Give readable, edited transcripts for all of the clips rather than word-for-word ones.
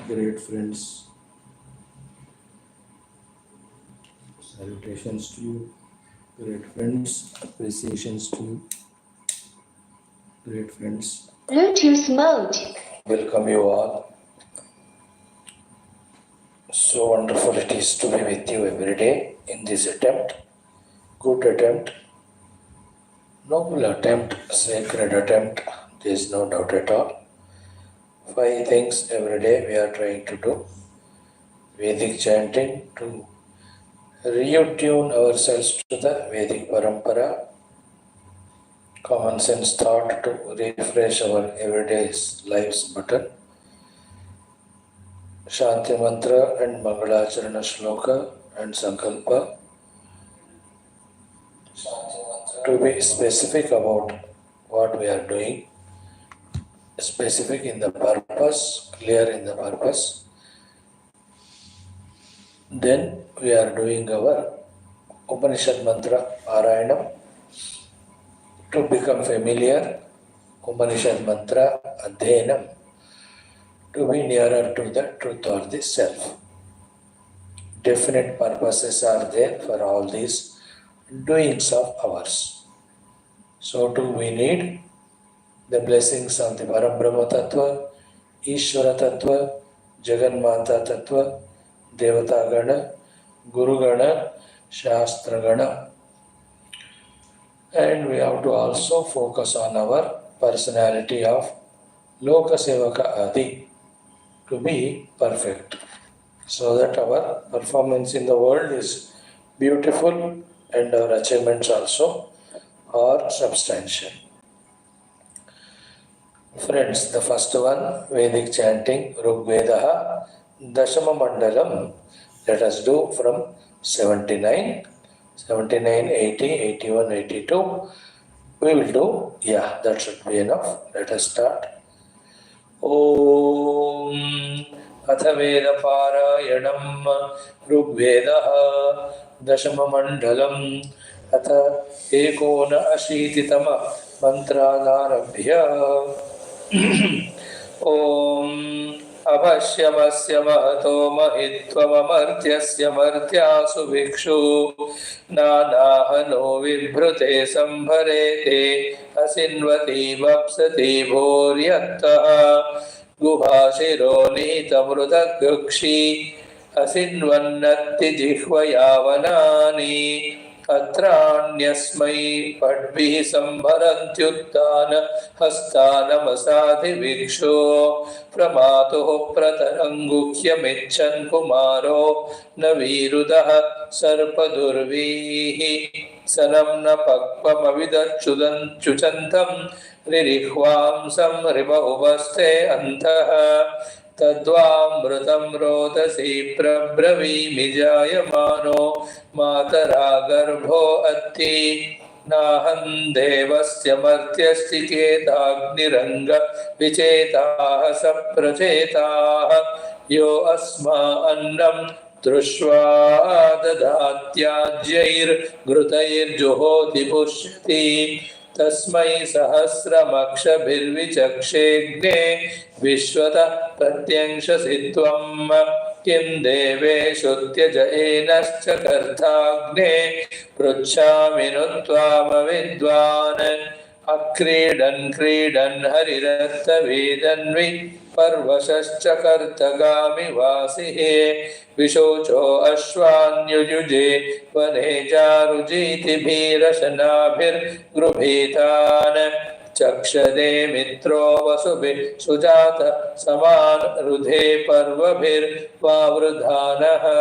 great friends, salutations to you. Great friends, appreciations to you. Great friends, Bluetooth mode. Welcome you all. So wonderful it is to be with you every day in this attempt. Good attempt, noble attempt, sacred attempt. There is no doubt at all. 5 things every day we are trying to do. Vedic chanting to retune ourselves to the Vedic Parampara. Common sense thought to refresh our everyday lives button. Shanti Mantra and Mangalacharana Shloka and Sankalpa. To be specific about what we are doing, specific in the purpose, clear in the purpose. Then we are doing our Upanishad Mantra Parayanam to become familiar. Upanishad Mantra Adhyanam to be nearer to the truth or the self. Definite purposes are there for all these doings of ours. So too we need the blessings of the Parabrahma Tattva, Ishvara Tattva, Jagannatha Tattva, Devata Gana, Guru Gana, Shastra Gana. And we have to also focus on our personality of Loka Sevaka Adi to be perfect, so that our performance in the world is beautiful and our achievements also are substantial. Friends, the first one, Vedic chanting, Rigvedaha, Dashama Mandalam. Let us do from 79, 80, 81, 82. We will do, that should be enough. Let us start. Om Athaveda Parayanam Rigvedaha Dashama Mandalam Atha Ekona Ashititama Mantranarabhya Om Abhashyamasya Mahato Mahittvamamartyasya Martyasu Vikshu Nanahano Vibhrute Sambharete Asinvati Vapsati Bhoryattaha Guhashiro Nitamrutagukshi Asinvannatti Jihvayavanani Atranyasmai Padvihi Sambharantyuttana Hastanamasadhi Viksho Pramatuho Pratarangukyamichan Kumaro Navirudaha Sarpadurvihi Sanamna Pakpamavidachudan Chuchantam Ririhvam Samriva Uvaste Antaha Tadvamrutam Rodasi Prabravimi Jayamano Matara Garbho Atti Nahan Devasya Martyasti Ketagniranga Vichetaha Saprachetaha Yo Asma Annam Drushva Dadatyajair Grutair Johoti Pushyati Tasmai Sahasramakshabhirvichakshegne Vishwata Pratyangsha Sitvam Kim Deve Shuttyaja Enascha Karthagne Pruchhaminutvam Vidvan Akridan Kridan Hariratta Vedanvi Parvasascha Kartagami Vasihe Vishocho Ashwanyujuje Vanejarujiti Bhirashanabhir Grubhitan Chakshade Mitro Vasubhi Sujata Saman Rudhe Parvabhir Vavrudhanaha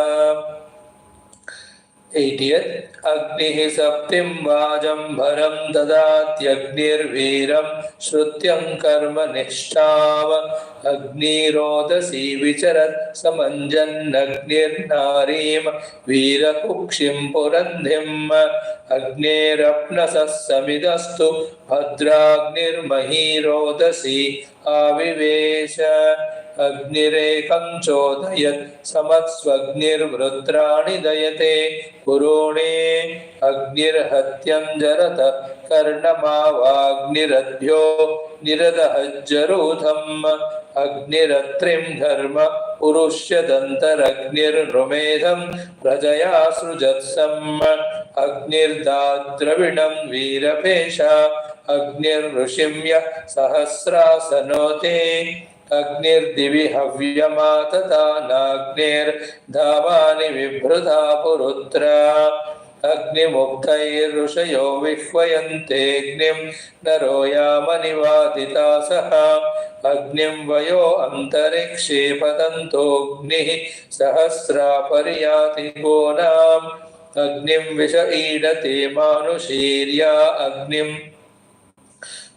80th Agnihi Saptim Vajambharam Dadatyagnirviram Shrutyam Karma Nishtam Agnirodasi Vicharat Samanjan Agnir Narim Virakukshim Purandhim Agnirapnasas Samidastu Bhadragnir Mahirodasi Avivesha Agnirekam Chodayat Samatsvagnir Vrudrani Dayate Purone Agnir Hatyam Jarata Karnamavagnirabhyo Niradahajjarutham Agniratrim Dharma पुरुष्यदन्तरग्निर्नृमेधं प्रजया सृजत्सम् अग्निर्दाद्रविणं वीरपेशा अग्निर्ऋषिं यः सहस्रासनोते अग्निर्दिवि हव्यमाततानाग्निर्धामानि विभृता पुरुत्रा अग्निमुक्तैर्ऋषयो विह्वयन्तेऽग्निं नरो यामनिवादितासः अग्निं वयो अन्तरिक्षे पतन्तोऽग्निः सहस्रा पर्याति गोनाम् अग्निं विष ईडते मानुषीर्या अग्निं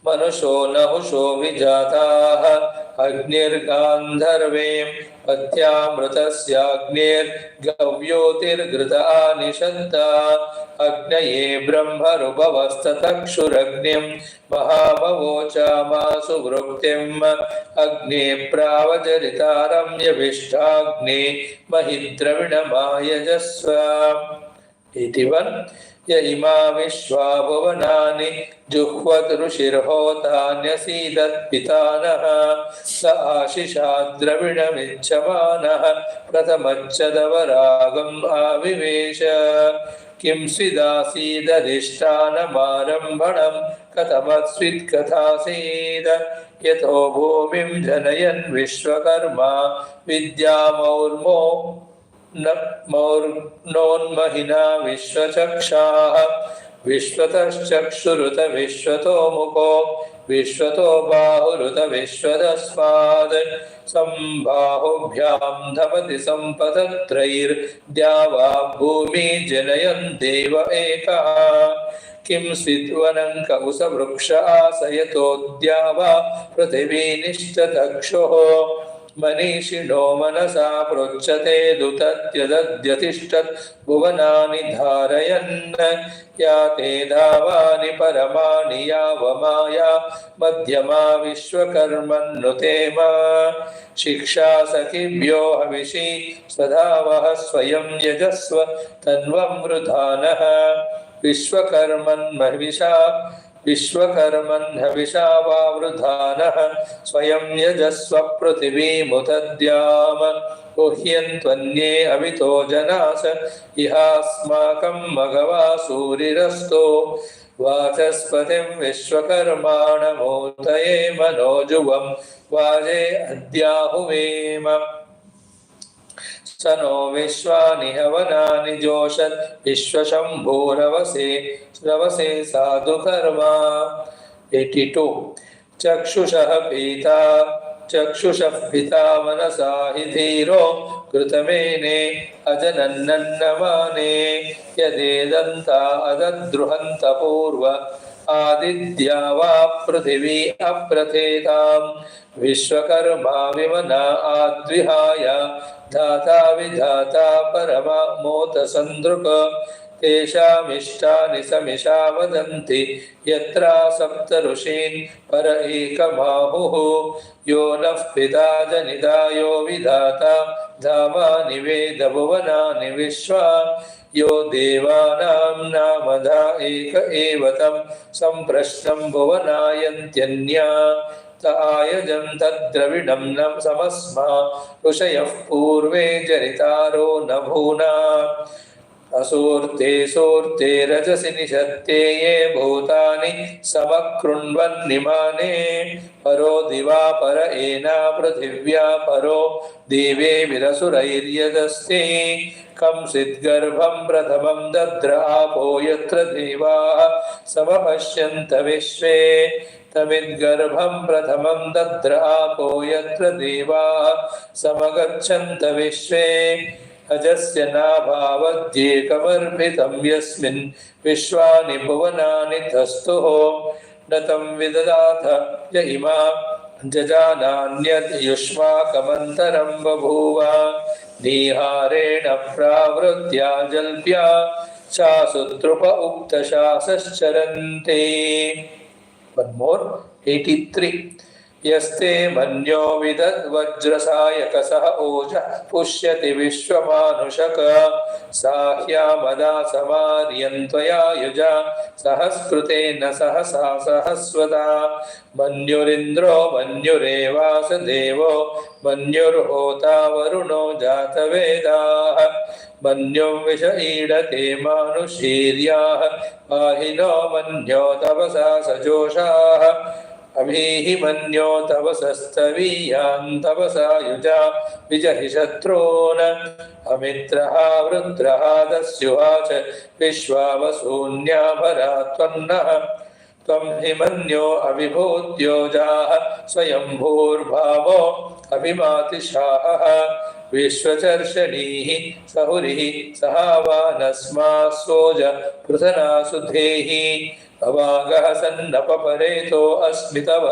मनुषो नहुषो विजाताः अग्निर्गान्धर्वें पत्यामृतस्याग्निर्गव्योतिर्घृत आनिषद्धा अग्नये ब्रह्मरुपवस्ततक्षुरग्निं महामवोचामासु वृक्तिम् अग्ने प्रावचरितारम्यभिष्टाग्ने महिद्रविणमायजस्व 81 य इमा विश्वा भुवनानि जुह्वत् ऋषिर्होतान्यसीदत्पितानः स आशिषा द्रविणमिच्छमानः प्रथमच्चदवरागम् आविवेश किं स्विदासीदधिष्ठानमारम्भणं कथमस्वित्कथासीद यतो भूमिं जनयन् विश्वकर्मा विद्यामौर्मो नोन्महिना विश्वचक्षाः विश्वतश्चक्षुरुत विश्वतो मुखो विश्वतो बाहुरुत विश्वतस्माद् संबाहुभ्यां धमति सम्पदत्रैर्द्यावा भूमि जनयन् देव एकः किं स्विद्वनं ककुसवृक्ष आसयतोऽद्यावा पृथिवी निष्ठचक्षुः मनीषिणो मनसा पृच्छते दुतत्यदद्यतिष्ठत् भुवनानि धारयन् याते धावानि परमाणि यावमाया मध्यमा विश्वकर्मन्नुतेम शिक्षा सखिभ्यो हविषि स्वधावः स्वयं यजस्व तन्वं वृधानः विश्वकर्मन् हविषा वावृधानः स्वयं यजस्व पृथिवीमुदद्याम गुह्यन्त्वन्ये अवितो जनास इहास्माकं मघवा सूरिरस्तो वाचस्पतिं विश्वकर्माणमूर्तये मनोजुवं वाजे अद्याहुवेम स नो विश्वानि हवनानि जोषत् विश्वशम्भोरवसे रवसे साधुकर्मा 82 चक्षुषः पिता मनसा हि धीरो कृतमेने अजनन्नन्नमाने यदेदन्ता अदद्रुहन्त पूर्व आदिद्या वा पृथिवी अप्रथेतां विश्वकर्मा विमना आद्विहाय धाता विधाता परममोत सन्दृक तेषामिष्टानि समिषा वदन्ति यत्रा सप्त ऋषीन् पर एकमाहुः यो नः पिता जनिता यो विधाता धामानि वेद भुवनानि विश्वा यो देवानां नामधा एक एव तं सम्प्रश्नं भुवनायन्त्यन्या त आयजं तद्द्रविणं न समस्मा ऋषयः पूर्वे जरितारो न भूना असूर्ते रजसि निषत्ते ये भूतानि समकृण्वन्निमाने परो दिवा पर एना पृथिव्या परो देवे विरसुरैर्यदस्ति कंसिद्गर्भं प्रथमं दद्र आपो यत्र देवाः समपश्यन्त विश्वे तमिद्गर्भं प्रथमं दद्र आपो यत्र देवाः समगच्छन्त विश्वे अजस्य नाभावद्येकमर्पितं यस्मिन् विश्वानि भुवनानि तस्थुः न तं विददाथ य इमा जजानान्यद् युष्माकमन्तरं बभूव निहारेण प्रावृत्या जल्प्या चासुत्रुप उक्तशासश्चरन्ते. One more, 83. यस्ते मन्यो विदद्वज्रसायकसः ओज पुष्यति विश्वमानुषक साह्यामदा समार्यन्त्वया युजा सहस्कृतेन सहसा सहस्वता मन्युरिन्द्रो मन्युरेवासदेवो मन्युर्होता वरुणो जातवेदाः मन्युं विष ईडते मानुषीर्याः पाहिनो मन्यो तपसा सजोषाः अभीहि मन्यो तपसस्तवीयान् तपसा युजा विजहि शत्रून् अमित्रः वृत्रः दस्युहा च विश्वावसून्याभरा त्वन्नः त्वं हि मन्यो अविभूत्योजाः स्वयंभूर्भावो अभिमातिशाहः विश्वचर्षणीः सहुरिः सहावानस्मासोज पृथनासुधेहि अवागः सन्नपपरेतो अस्मि तव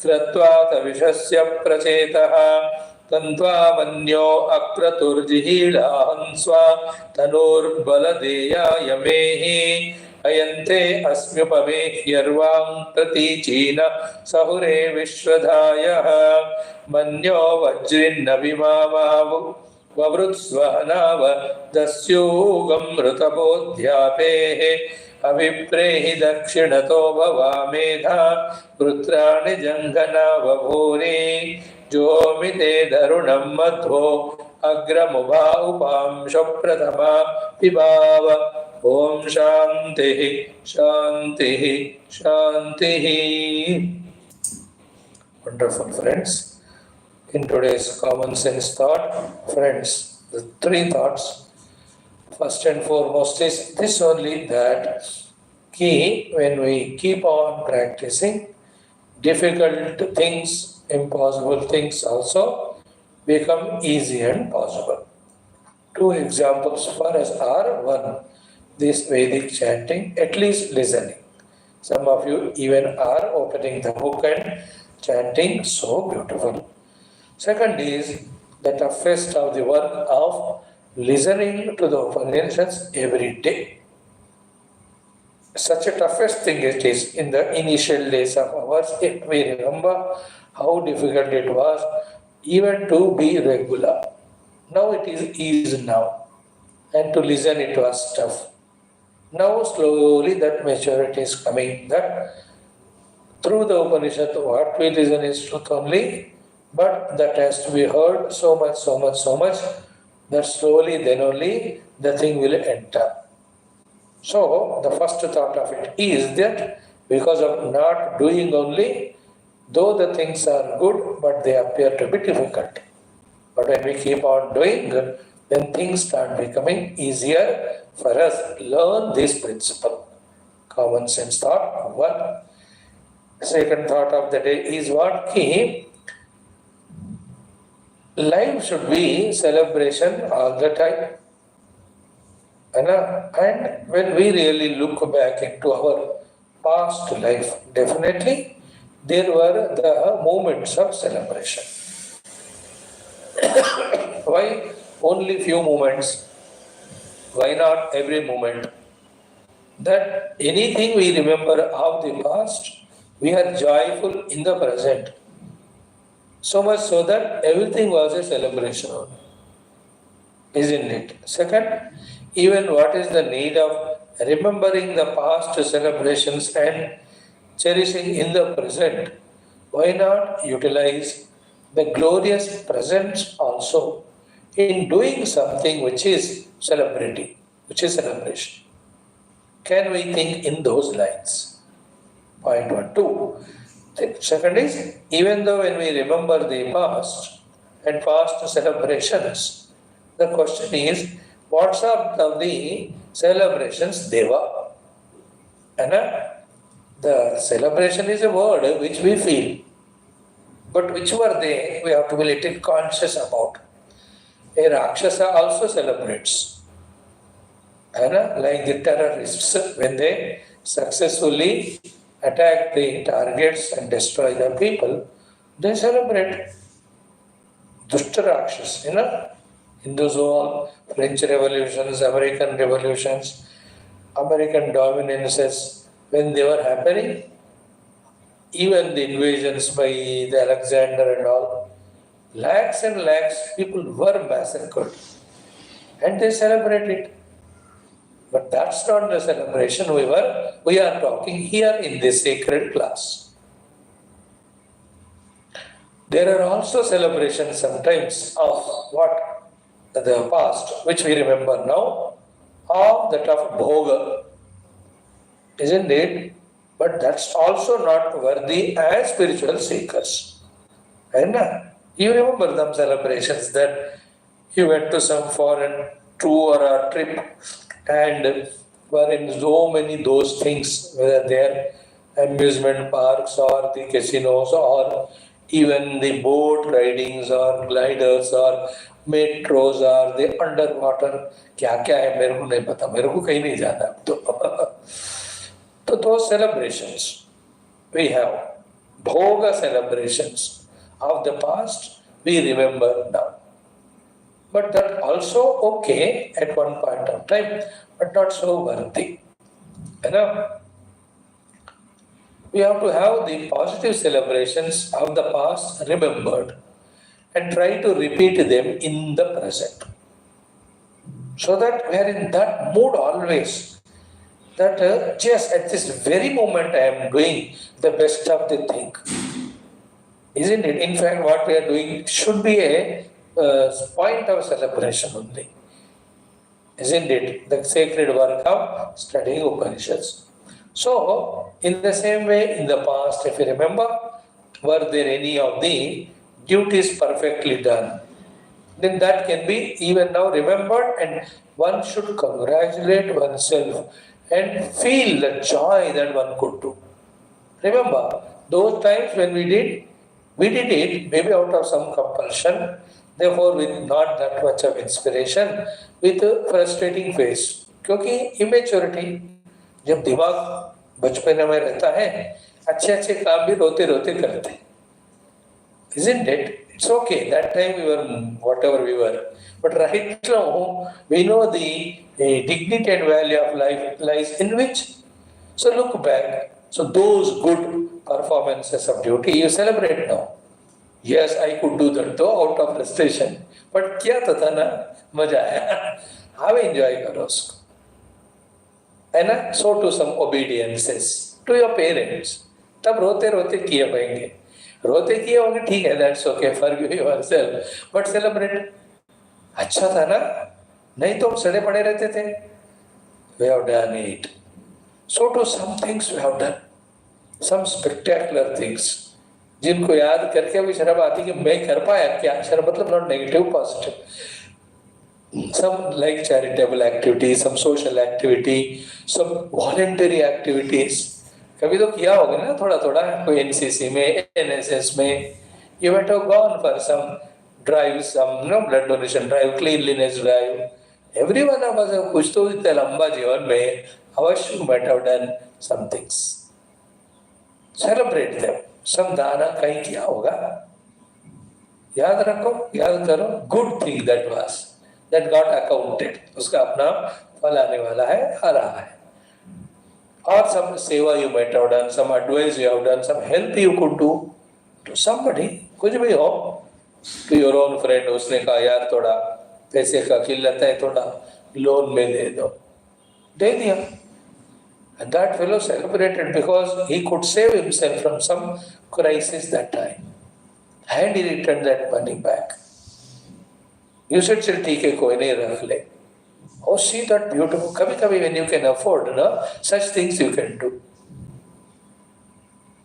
क्रत्वात विषस्य प्रचेतः तन्त्वा मन्यो अक्रतुर्जिहीळाहंस्वा तनूर्बलदेयाय मेहि अयन्ते अस्म्युपमेह्यर्वां प्रतीचीन सहुरे विश्वधायः मन्यो वज्रिन्नभिमामावु ववृत्स्वहनाव दस्यूगं ऋतबोध्यापेः अभिप्रेहि दक्षिणतो भवामेधा वृत्राणि जङ्घना बभूनि जोमिते दरुणं मध्वो अग्रमुभा उपांशो प्रथमा पिबाव ओम शांतिः शांतिः शांतिः. Wonderful friends. In today's common sense thought, friends, the three thoughts. First and foremost is this only, that when we keep on practicing, difficult things, impossible things also become easy and possible. Two examples for us are: one, this Vedic chanting, at least listening. Some of you even are opening the book and chanting so beautiful. Second is the toughest of the work of listening to the Upanishads every day. Such a toughest thing it is. In the initial days of ours, if we remember how difficult it was even to be regular. Now it is easy now, and to listen it was tough. Now slowly that maturity is coming, that through the Upanishad what we listen is truth only, but that has to be heard so much, that slowly then only the thing will enter. So the first thought of it is that because of not doing only, though the things are good, but they appear to be difficult. But when we keep on doing, then things start becoming easier for us. Learn this principle. Common sense thought, one. Second thought of the day is what? Life should be celebration all the time. And when we really look back into our past life, definitely there were the moments of celebration. Why only few moments? Why not every moment? That anything we remember of the past, we are joyful in the present. So much so that everything was a celebration, isn't it? Second, even what is the need of remembering the past celebrations and cherishing in the present? Why not utilize the glorious present also in doing something which is celebrating, which is celebration? Can we think in those lines? Point 1, 2. The second is, even though when we remember the past and past celebrations, the question is, what sort of the celebrations they were? And the celebration is a word which we feel, but which were they? We have to be little conscious about. A Rakshasa also celebrates. And like the terrorists, when they successfully attack the targets and destroy the people, they celebrate. Dushta Rakshas, Hindus all, French revolutions, American revolutions, American dominances, when they were happening, even the invasions by the Alexander and all, lakhs and lakhs people were massacred and they celebrate it. But that's not the celebration we are talking here in this sacred class. There are also celebrations sometimes of what? The past, which we remember now, of that of Bhoga, isn't it? But that's also not worthy as spiritual seekers. And you remember them celebrations that you went to some foreign tour or trip and were in so many those things, whether they're amusement parks or the casinos or even the boat ridings or gliders or metros or the underwater. क्या क्या है मेरे को नहीं पता, मेरे को कहीं नहीं जाना तो those celebrations we have, bhoga celebrations of the past we remember now. But that also okay at one point of time, but not so worthy. You know? We have to have the positive celebrations of the past remembered and try to repeat them in the present. So that we are in that mood always. That just at this very moment I am doing the best of the thing. Isn't it? In fact, what we are doing should be a point of celebration only. Isn't it? The sacred work of studying Upanishads. So, in the same way, in the past, if you remember, were there any of the duties perfectly done? Then that can be even now remembered, and one should congratulate oneself and feel the joy that one could do. Remember, those times when we did it maybe out of some compulsion, therefore with not that much of inspiration, with a frustrating face. क्योंकि immaturity, जब दिमाग बचपन में रहता है, अच्छे अच्छे काम भी रोते रोते करते हैं. Isn't it? It's okay. That time we were whatever we were. But right now, we know the dignity and value of life lies in which. So look back. So those good performances of duty you celebrate now. Yes, I could do that though out of frustration. But क्या था ना, मजा आया. Have enjoy करो उसको. है ना? So to some obediences to your parents. तब रोते रोते किए पाएंगे. रोते किए होंगे ठीक है, that's okay, forgive yourself, but celebrate. अच्छा था ना, नहीं तो हम सड़े पड़े रहते थे. We have done it. So to some things we have done, some spectacular things, जिनको याद करके भी शर्म आती कि मैं कर पाया क्या. शर्म मतलब not negative, positive. Some like charitable activities, some social activity, some voluntary activities. कभी तो किया होगा ना थोड़ा थोड़ा, कोई एनसीसी में, एनएसएस में. You might have gone for some drive, some blood donation drive, cleanliness drive. Every one of us कुछ तो इतना लंबा जीवन में अवश्य might have done some things. Celebrate them. Some दाना कहीं किया होगा. याद रखो, याद करो. Good thing that was, that got accounted. उसका अपना फल आने वाला है, आ रहा है. Or some seva you might have done, some advice you have done, some help you could do to somebody, कुछ भी हो, to your own friend. उसने कहा यार थोड़ा पैसे का किल्लत है, थोड़ा लोन में दे दो, दे दिया. And that fellow celebrated because he could save himself from some crisis that time, and he returned that money back. You said चल ठीक है कोई नहीं रख ले. Oh, see that beautiful. कभी-कभी when you can afford, such things you can do.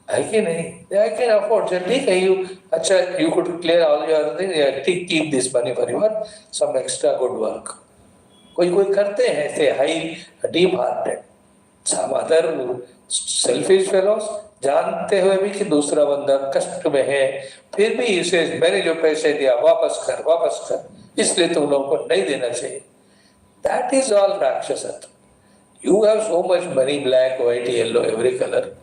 I can afford. चल ठीक है, you could clear all your other things. Yeah, keep this money for your some extra good work. कोई करते हैं ऐसे high deep hearted. Some other selfish fellows जानते हुए भी कि दूसरा बंदा कष्ट में है, फिर भी इसे मैंने जो पैसे दिया वापस कर, इसलिए तुम लोगों को नहीं देना चाहिए. That is all Rakshasat. You have so much money, black, white, yellow, every color.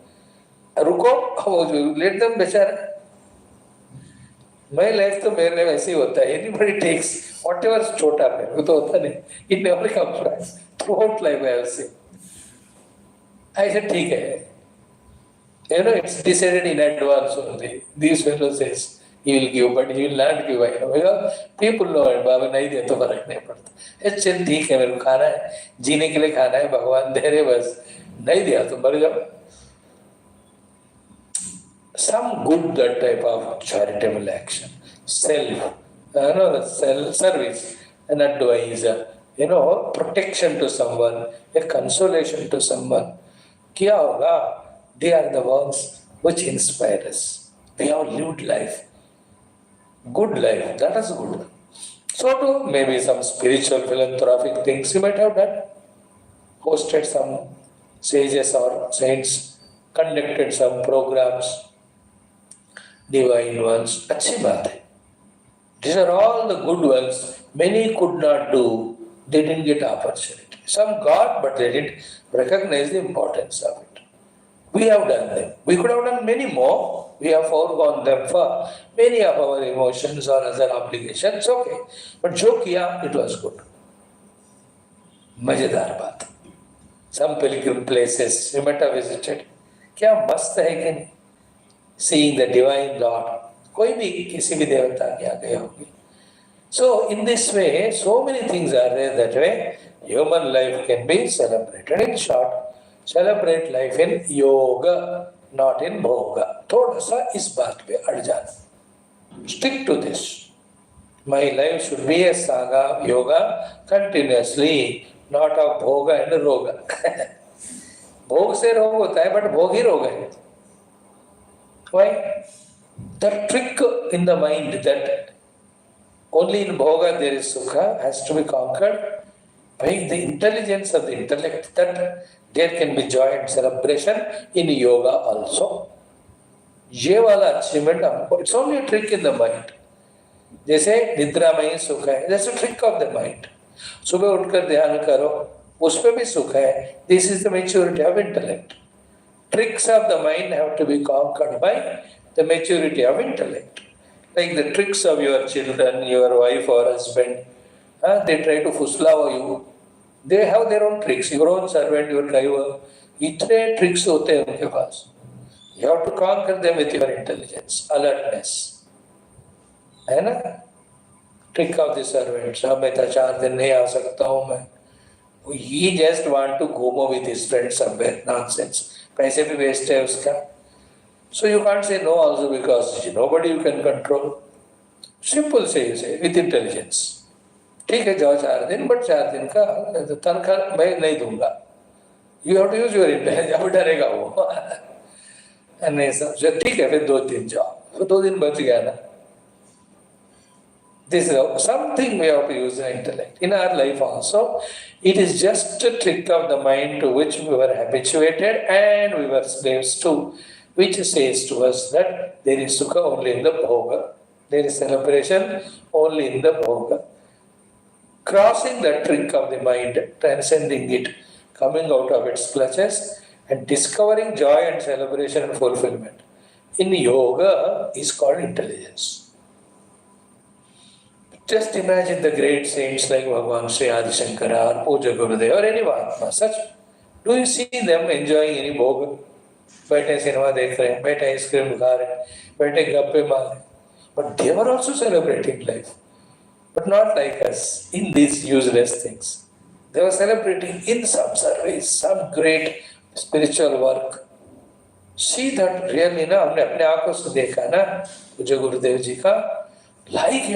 रुको, let them बेचारा. My life तो मेरे वैसे ही होता है. Anybody takes whatever छोटा है, वो तो होता नहीं. It never comes back. Throughout life I will say. I said ठीक है. It's decided in advance only. These fellows says he will give, but he will not give. Because people know it. बाबा नहीं दे तो फर्क नहीं पड़ता. चल ठीक है, मेरे को खाना है, जीने के लिए खाना है, भगवान दे रहे बस. नहीं दिया तो मर जाओ. Some good that type of charitable action, service, an advice, protection to someone, a consolation to someone. Kya hoga? They are the ones which inspire us. They have lived life, good life. That is good. So too, maybe some spiritual philanthropic things you might have done. Hosted some sages or saints, conducted some programs. Divine ones, अच्छी बात है. These are all the good ones. Many could not do. They didn't get opportunity. Some got, but they didn't recognize the importance of it. We have done them. We could have done many more. We have foregone them for many of our emotions or other obligations. Okay, but जो किया, it was good. मजेदार बात. Some pilgrim places you might have visited. क्या मस्त है कि नहीं? Seeing the divine Lord. कोई भी किसी भी देवता के यहाँ गए होंगे. So in this way, so many things are there that way human life can be celebrated. In short, celebrate life in yoga, not in bhoga. थोड़ा सा इस बात पे अड़ जाना. Stick to this. My life should be a saga yoga continuously, not of bhoga and roga. भोग से रोग होता है, but भोग ही रोग है. Why? The trick in the mind that only in bhoga there is sukha has to be conquered by the intelligence of the intellect, that there can be joy and celebration in yoga also. ये वाला achievement हमको, it's only a trick in the mind. जैसे निद्रा में ही सुख है, that's a trick of the mind. सुबह उठकर ध्यान करो, उसमें भी सुख है. This is the maturity of intellect. Tricks of the mind have to be conquered by the maturity of intellect. Like the tricks of your children, your wife or husband, they try to fuslao you. They have their own tricks. Your own servant, your driver, इतने tricks होते हैं उनके पास. You have to conquer them with your intelligence, alertness. है ना? Trick of the servant. मैं तो 4 दिन नहीं आ सकता हूँ मैं. He just want to go with his friends somewhere. Nonsense. पैसे भी वेस्ट है उसका. So you can't say no also because nobody you can control. Simple say, you say with intelligence. ठीक है जाओ 4 दिन, but 4 दिन का तनख्वाह मैं नहीं दूंगा. You have to use your intelligence. अब डरेगा वो. नहीं सब ठीक है, फिर 2 दिन जाओ, तो 2 दिन बच गया ना. This is something we have to use the intellect. In our life also, it is just a trick of the mind to which we were habituated and we were slaves to, which says to us that there is sukha only in the bhoga, there is celebration only in the bhoga. Crossing the trick of the mind, transcending it, coming out of its clutches and discovering joy and celebration and fulfillment in yoga is called intelligence. Just imagine the great saints like Bhagwan Sri Adi Shankara or Puja Gurudev or any Mahatma such. Do you see them enjoying any bhoga? बैठे cinema देख रहे हैं, बैठे ice cream खा रहे हैं, बैठे गप्पे मार रहे हैं. But they were also celebrating life. But not like us in these useless things. They were celebrating in some service, some great spiritual work. See that really ना, हमने अपने आंखों से देखा ना पूज्य गुरुदेव जी का. Like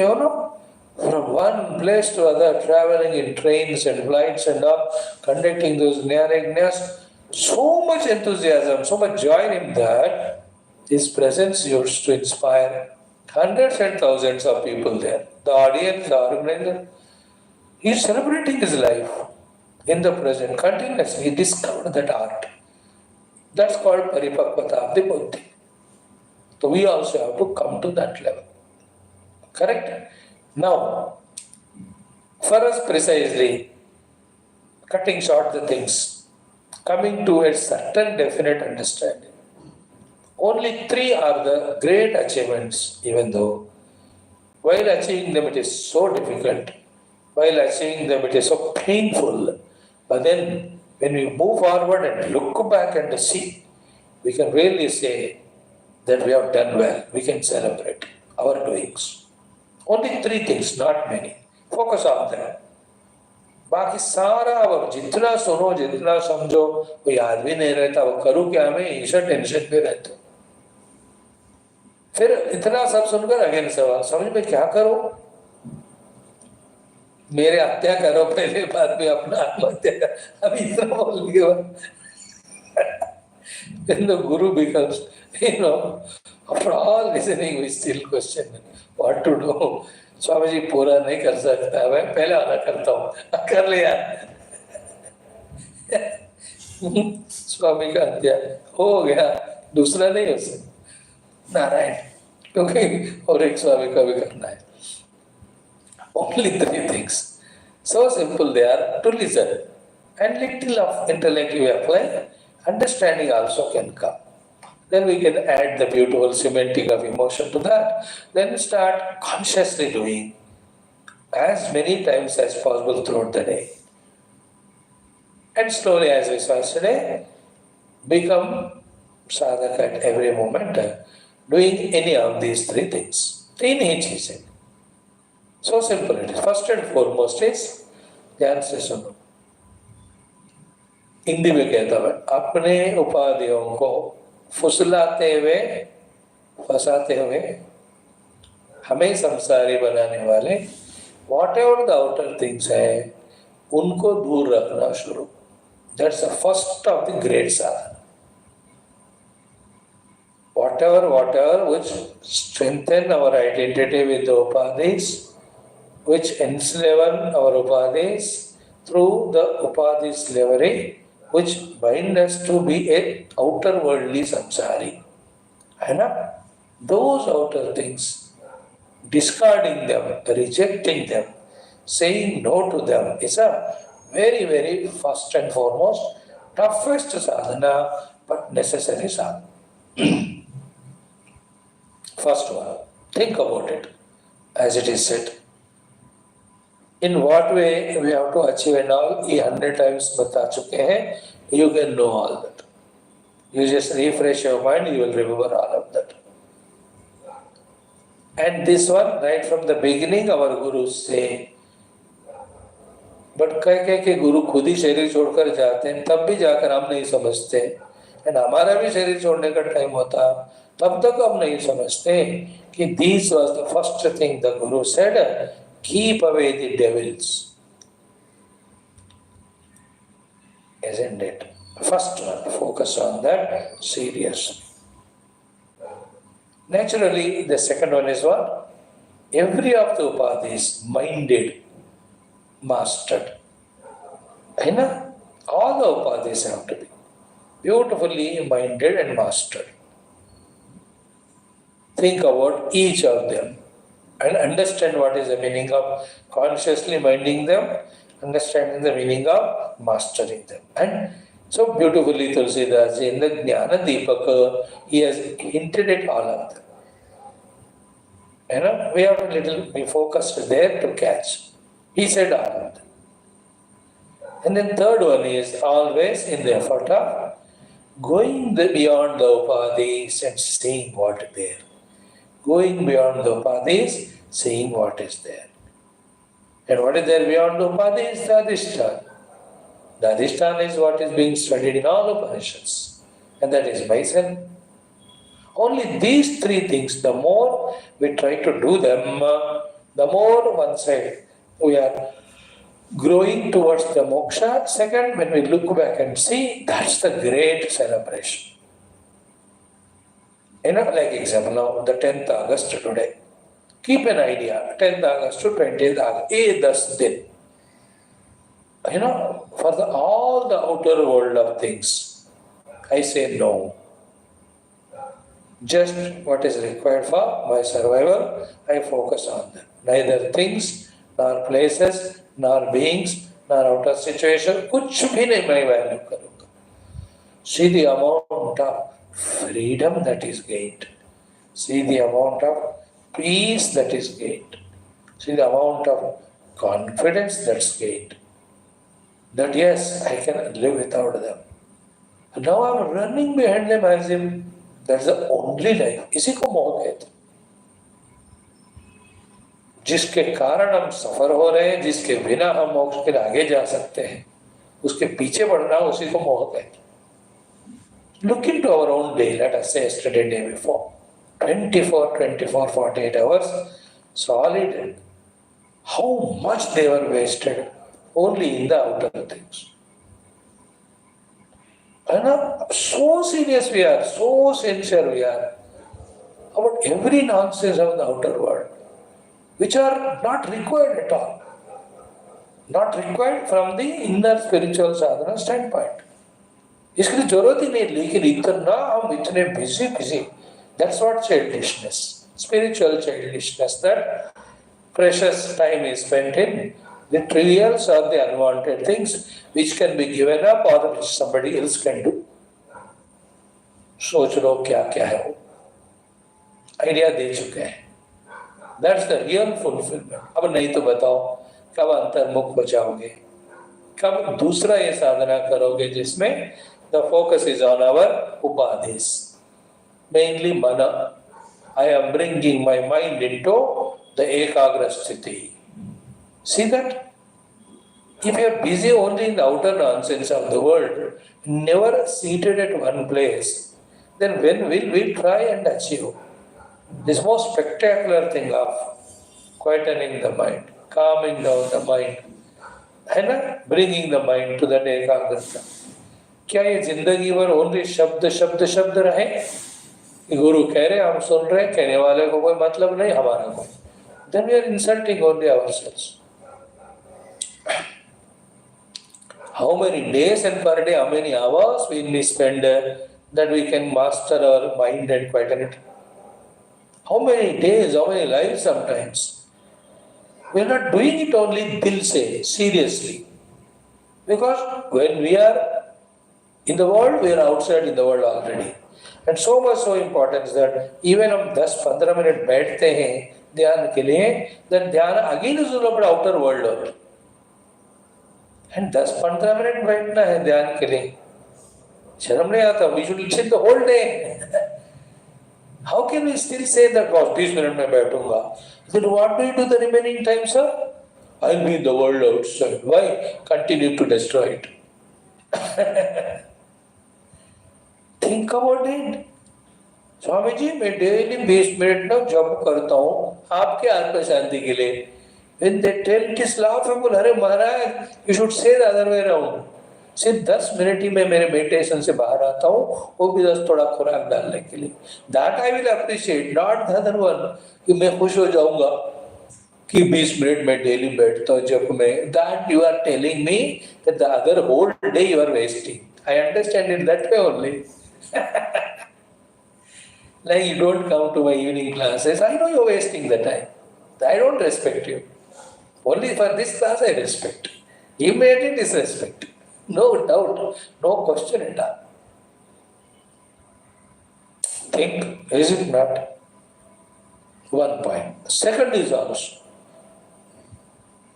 from one place to other, traveling in trains and flights and all, conducting those Jnana, so much enthusiasm, so much joy in him that his presence used to inspire hundreds and thousands of people there. The audience, the organizer, he is celebrating his life in the present continuously. He discovered that art. That's called paripakvata of the buddhi. So we also have to come to that level. Correct? Now, for us precisely, cutting short the things, coming to a certain definite understanding. Only 3 are the great achievements, even though while achieving them it is so difficult, while achieving them it is so painful. But then when we move forward and look back and see, we can really say that we have done well. We can celebrate our doings. Only three things, not many. Focus on them. बाकी सारा अब जितना सुनो जितना समझो कोई याद भी नहीं रहता, वो करूँ क्या मैं, ईशा टेंशन पे रहते हो। फिर इतना सब सुनकर अगेन सवाल, समझ में क्या करो, मेरे हत्या करो पहले, बाद में अपना आत्महत्या करो, अभी इतना बोल के then the guru becomes, after all listening we still question what to do. Swami ji पूरा नहीं कर सकता, मैं पहले आना करता हूँ, कर लिया। स्वामी का हत्या हो गया, दूसरा नहीं हो सकता, नारायण, क्योंकि और एक स्वामी का भी करना है। Only three things. So simple they are to listen. And little of intellect we apply, understanding also can come. Then we can add the beautiful cementing of emotion to that. Then start consciously doing as many times as possible throughout the day. And slowly, as we saw yesterday, become sadhaka at every moment, doing any of these three things. In each he said. So simple it is. First and foremost is ध्यान से सुनो। हिंदी में कहता मैं, अपने उपाधियों को फुसलाते हुए, फंसाते हुए, हमें संसारी बनाने वाले whatever the outer things है, उनको दूर रखना शुरू। That's the first of the great sadhana. Whatever which strengthen our identity with the upadhis, which enslave our upadhis through the upadhi slavery, which bind us to be a outer worldly samsari. Those outer things, discarding them, rejecting them, saying no to them is a very, very first and foremost, toughest sadhana, but necessary sadhana. First one, think about it, as it is said. In what way we have to achieve and all, ये 100 times बता चुके हैं, you can know all that. You just refresh your mind, you will remember all of that. And this one, right from the beginning, our gurus say, but कह के गुरु खुद ही शरीर छोड़कर जाते हैं, तब भी जाकर हम नहीं समझते, एंड हमारा भी शरीर छोड़ने का टाइम होता, तब तक हम नहीं समझते कि this was the first thing the Guru said, keep away the devils. Isn't it? First one, focus on that seriously. Naturally, the second one is what? Every of the upadhis minded, mastered. All the upadhis have to be beautifully minded and mastered. Think about each of them and understand what is the meaning of consciously minding them, understanding the meaning of mastering them. And so beautifully Tulsidas in the Jnana Deepaka, he has hinted at all of them. We have a little be focused there to catch. He said all of them. And then third one is always in the effort of going beyond the upadhis and seeing what is there. Going beyond the upadhis, seeing what is there. And what is there beyond the upadhis? The adhishthana. The adhishthana is what is being studied in all Upanishads. And that is myself. Only these three things, the more we try to do them, the more one side we are growing towards the moksha. Second, when we look back and see, that's the great celebration. Like example now, the 10th August today. Keep an idea, 10th August to 20th August, 10 din. For all the outer world of things, I say no. Just what is required for my survival, I focus on them. Neither things, nor places, nor beings, nor outer situation, कुछ भी नहीं मैं value करूँगा. See the amount of freedom that is gained. See the amount of peace that is gained. See the amount of confidence that's gained. That yes, I can live without them. Now I'm running behind them as if that's the only life. इसी को मोह कहते हैं, जिसके कारण हम सफर हो रहे हैं, जिसके बिना हम मोक्ष के लिए आगे जा सकते हैं, उसके पीछे बढ़ना, उसी को मोह कहते हैं। Look into our own day, let us say yesterday, day before, 24, 48 hours solid, how much they were wasted only in the outer things. And so serious we are, so sincere we are about every nonsense of the outer world, which are not required at all. Not required from the inner spiritual sadhana standpoint. इसके लिए जरूरत ही नहीं, लेकिन इतना हम इतने busy, that's what childishness, spiritual childishness, that precious time is spent in the trivials or the unwanted things which can be given up or which somebody else can do. सोच लो क्या क्या है वो, आइडिया दे चुके हैं, that's the real fulfillment. अब नहीं तो बताओ कब अंतर्मुख हो जाओगे, कब दूसरा ये साधना करोगे जिसमें the focus is on our upadhis, mainly mana. I am bringing my mind into the ekagra sthiti. See that? If you are busy only in the outer nonsense of the world, never seated at one place, then when will we try and achieve this most spectacular thing of quietening the mind, calming down the mind, and bringing the mind to that ekagrata? क्या ये जिंदगी भर only शब्द शब्द शब्द रहे? गुरु कह रहे, हम सुन रहे, कहने वाले को कोई मतलब नहीं, हमारा कोई, then we are insulting only ourselves. How many days and per day, how many hours will we spend that we can master our mind and quieten it? How many days, how many lives sometimes? We are not doing it only dil se, seriously. Because when we are in the world, we are outside in the world already. And so much so important is that even हम 10-15 minute बैठते हैं ध्यान के लिए, then ध्यान again is all about outer world only. And 10-15 minute बैठना है ध्यान के लिए, शर्म नहीं आता? We should sit the whole day. How can we still say that 20 minute में बैठूंगा? Then what do you do the remaining time, sir? I'll be in the world outside. Why? Continue to destroy it. Think about it. Swami ji, मैं daily 20 minute ना job करता हूँ आपके आत्म शांति के लिए. When they tell it is laughable, अरे महाराज, you should say the other way around. सिर्फ 10 मिनट ही मैं मेरे मेडिटेशन से बाहर आता हूँ, वो भी 10 थोड़ा खुराक डालने के लिए. That I will appreciate, not the other one, कि मैं खुश हो जाऊंगा कि 20 मिनट में डेली बैठता हूँ जब में. That you are telling me that the other whole day you are wasting. I understand it that way only. Like you don't come to my evening classes, I know you're wasting the time. I don't respect you. Only for this class I respect. Immediate disrespect. No doubt, no question at all. Think, is it not? One point. Second is also,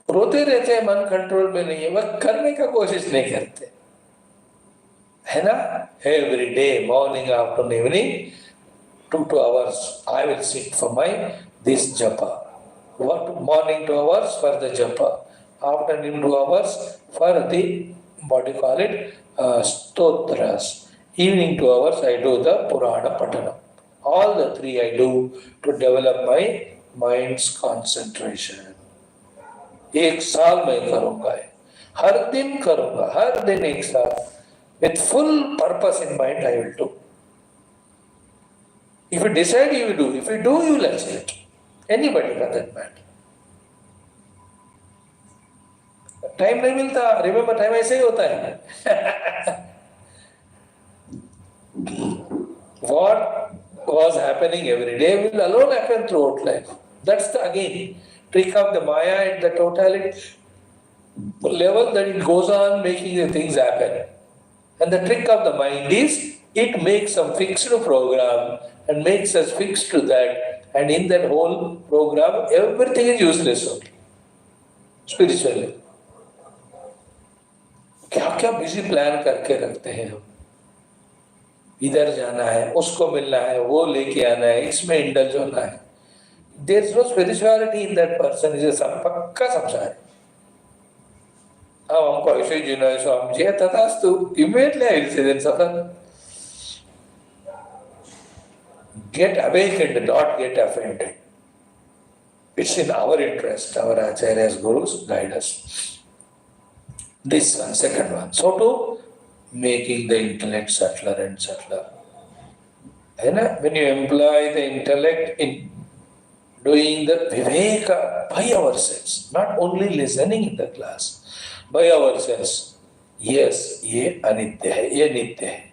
रोते रहते हैं, मन control में नहीं है, वह करने का कोशिश नहीं करते, है ना? Every day, morning, afternoon, evening, 2 hours, I will sit for my this japa. What morning 2 hours for the japa, afternoon 2 hours for the, what do you call it, stotras. Evening 2 hours I do the Purana Patana. All the 3 I do to develop my mind's concentration. 1 साल मैं करूँगा, हर दिन करूँगा, हर दिन 1 साल. With full purpose in mind I will do. If you decide, you will do. If you do, you will achieve. Anybody for that matter. Time नहीं मिलता. Remember, time ऐसे ही होता है. What was happening every day will alone happen throughout life. That's the again trick of the Maya at the totality level, that it goes on making the things happen. And the trick of the mind is it makes some fixed program and makes us fixed to that. And in that whole program, everything is useless only. Spiritually. क्या क्या busy plan करके रखते हैं हम. इधर जाना है, उसको मिलना है, वो लेके आना है, इसमें इंडल्ज होना है. There is no spirituality in that person. इसे सब पक्का समझा है. अब हमको ऐसे जीना है, सो हम जिया तथास्तु. Immediately I will say then suffer. Get awakened, not get offended. It's in our interest. Our acharyas, gurus guide us. This one, second one. So to making the intellect subtler and subtler. When you employ the intellect in doing the viveka by ourselves, not only listening in the class, by ourselves. Yes, ये अनित्य है, ये नित्य है,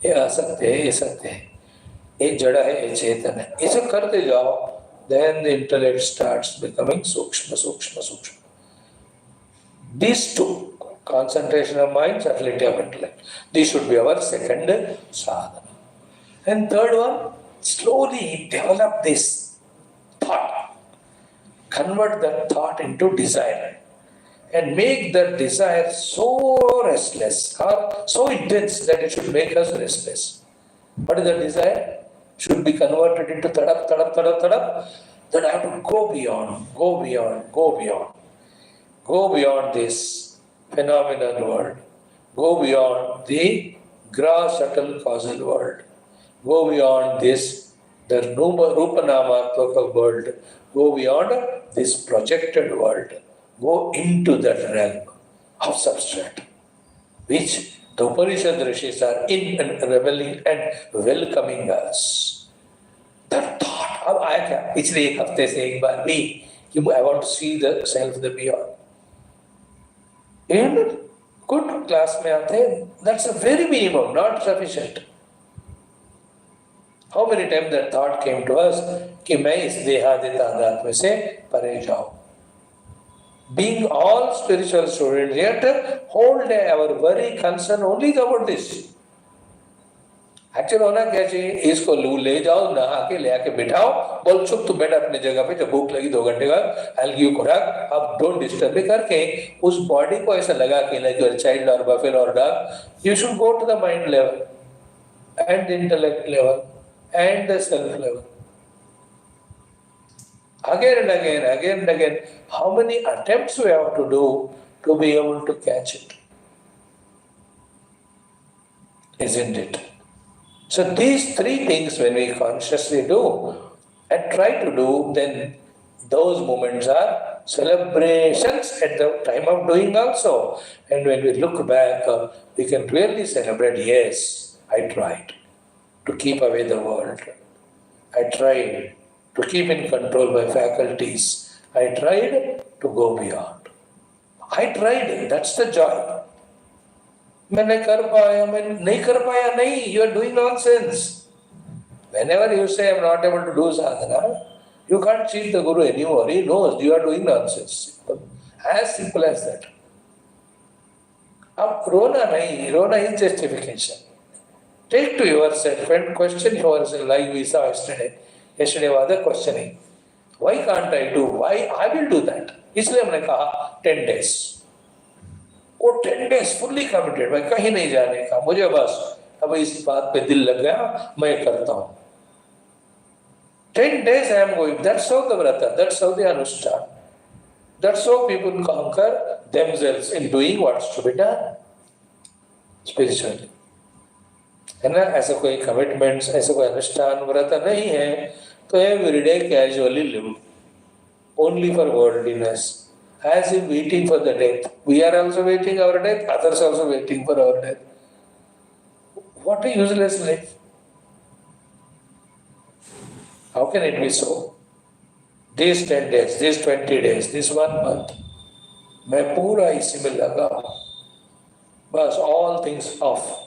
ये असत्य है, ये सत्य है, ये जड़ है, ये चेतन है. इसे करते जाओ, then the intellect starts becoming sukshma, sukshma, sukshma. These two, concentration of mind, subtlety of intellect, these should be our second sadhana. And third one, slowly develop this thought. Convert that thought into desire. And make that desire so restless or so intense that it should make us restless. What is the desire? Should be converted into tadap, tadap, tadap, tadap. Then I have to go beyond, go beyond, go beyond. Go beyond this phenomenal world. Go beyond the gross, subtle, causal world. Go beyond this, the Rupanamatvaka world. Go beyond this projected world. Go into that realm of substrate, which the Upanishad Rishis are in and reveling and welcoming us. That thought, अब आया क्या? पिछले एक हफ्ते से एक बार भी कि I want to see the self, the beyond. In good class में आते हैं, that's a very minimum, not sufficient. How many times that thought came to us कि मैं इस देहादित आध्यात्म से परे जाऊं. Being all spiritual students, yet whole day our worry, concern only about this. Actually होना क्या चाहिए? इसको ले जाओ, नहा के ले आके बिठाओ, बोल चुप तू बैठ अपने जगह पे, जब भूख लगी 2 घंटे का I'll give you खुराक, अब don't disturb me करके उस बॉडी को ऐसा लगा के like your child or buffalo or dog, you should go to the mind level and the intellect level and the self level. Again and again, how many attempts we have to do to be able to catch it? Isn't it? So these 3 things when we consciously do and try to do, then those moments are celebrations at the time of doing also. And when we look back, we can really celebrate, yes, I tried to keep away the world. I tried to keep in control my faculties. I tried to go beyond. I tried, that's the joy. मैं नहीं कर पाया, नहीं, you are doing nonsense. Whenever you say I am not able to do sadhana, you can't cheat the Guru anymore. He knows you are doing nonsense. As simple as that. अब रोना is justification. Take to yourself and question yourself like we saw yesterday. Yesterday was the questioning. Why can't I do? Why I will do that? इसलिए हमने कहा 10 days. वो 10 days fully committed. मैं कहीं नहीं जाने का. मुझे बस अब इस बात पे दिल लग गया, मैं करता हूँ. 10 days I am going. That's how the vrata. That's how the anushthan. That's how people conquer themselves in doing what's to be done spiritually. है ना? ऐसा कोई कमिटमेंट्स, ऐसा कोई अनुष्ठान व्रत नहीं है, तो everyday casually live only for worldliness, as if waiting for the death. We are also waiting our death, others also waiting for our death. What a useless life. How can it be so? These 10 days, these 20 days, this 1 month, मैं पूरा इसी में लगा, बस all things off.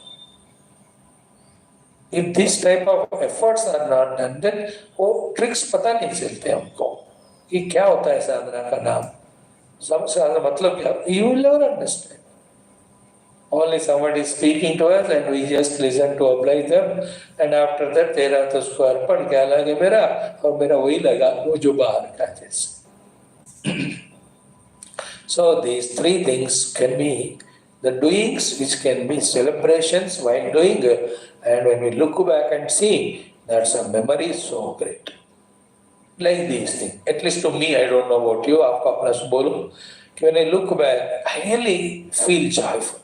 If this type of efforts are not done, then वो tricks पता नहीं चलते हमको कि क्या होता है साधना का नाम. सबसे ज़्यादा मतलब क्या? You will never understand. Only somebody is speaking to us and we just listen to oblige them, and after that तेरा तो उसको अर्पण, क्या लगे मेरा, और मेरा वही लगा वो जो बाहर का जैसे. So these 3 things can be the doings which can be celebrations while doing, and when we look back and see, that's a memory so great. Like these things. At least to me, I don't know about you, आपको अपना से बोलूं, कि when I look back, I really feel joyful.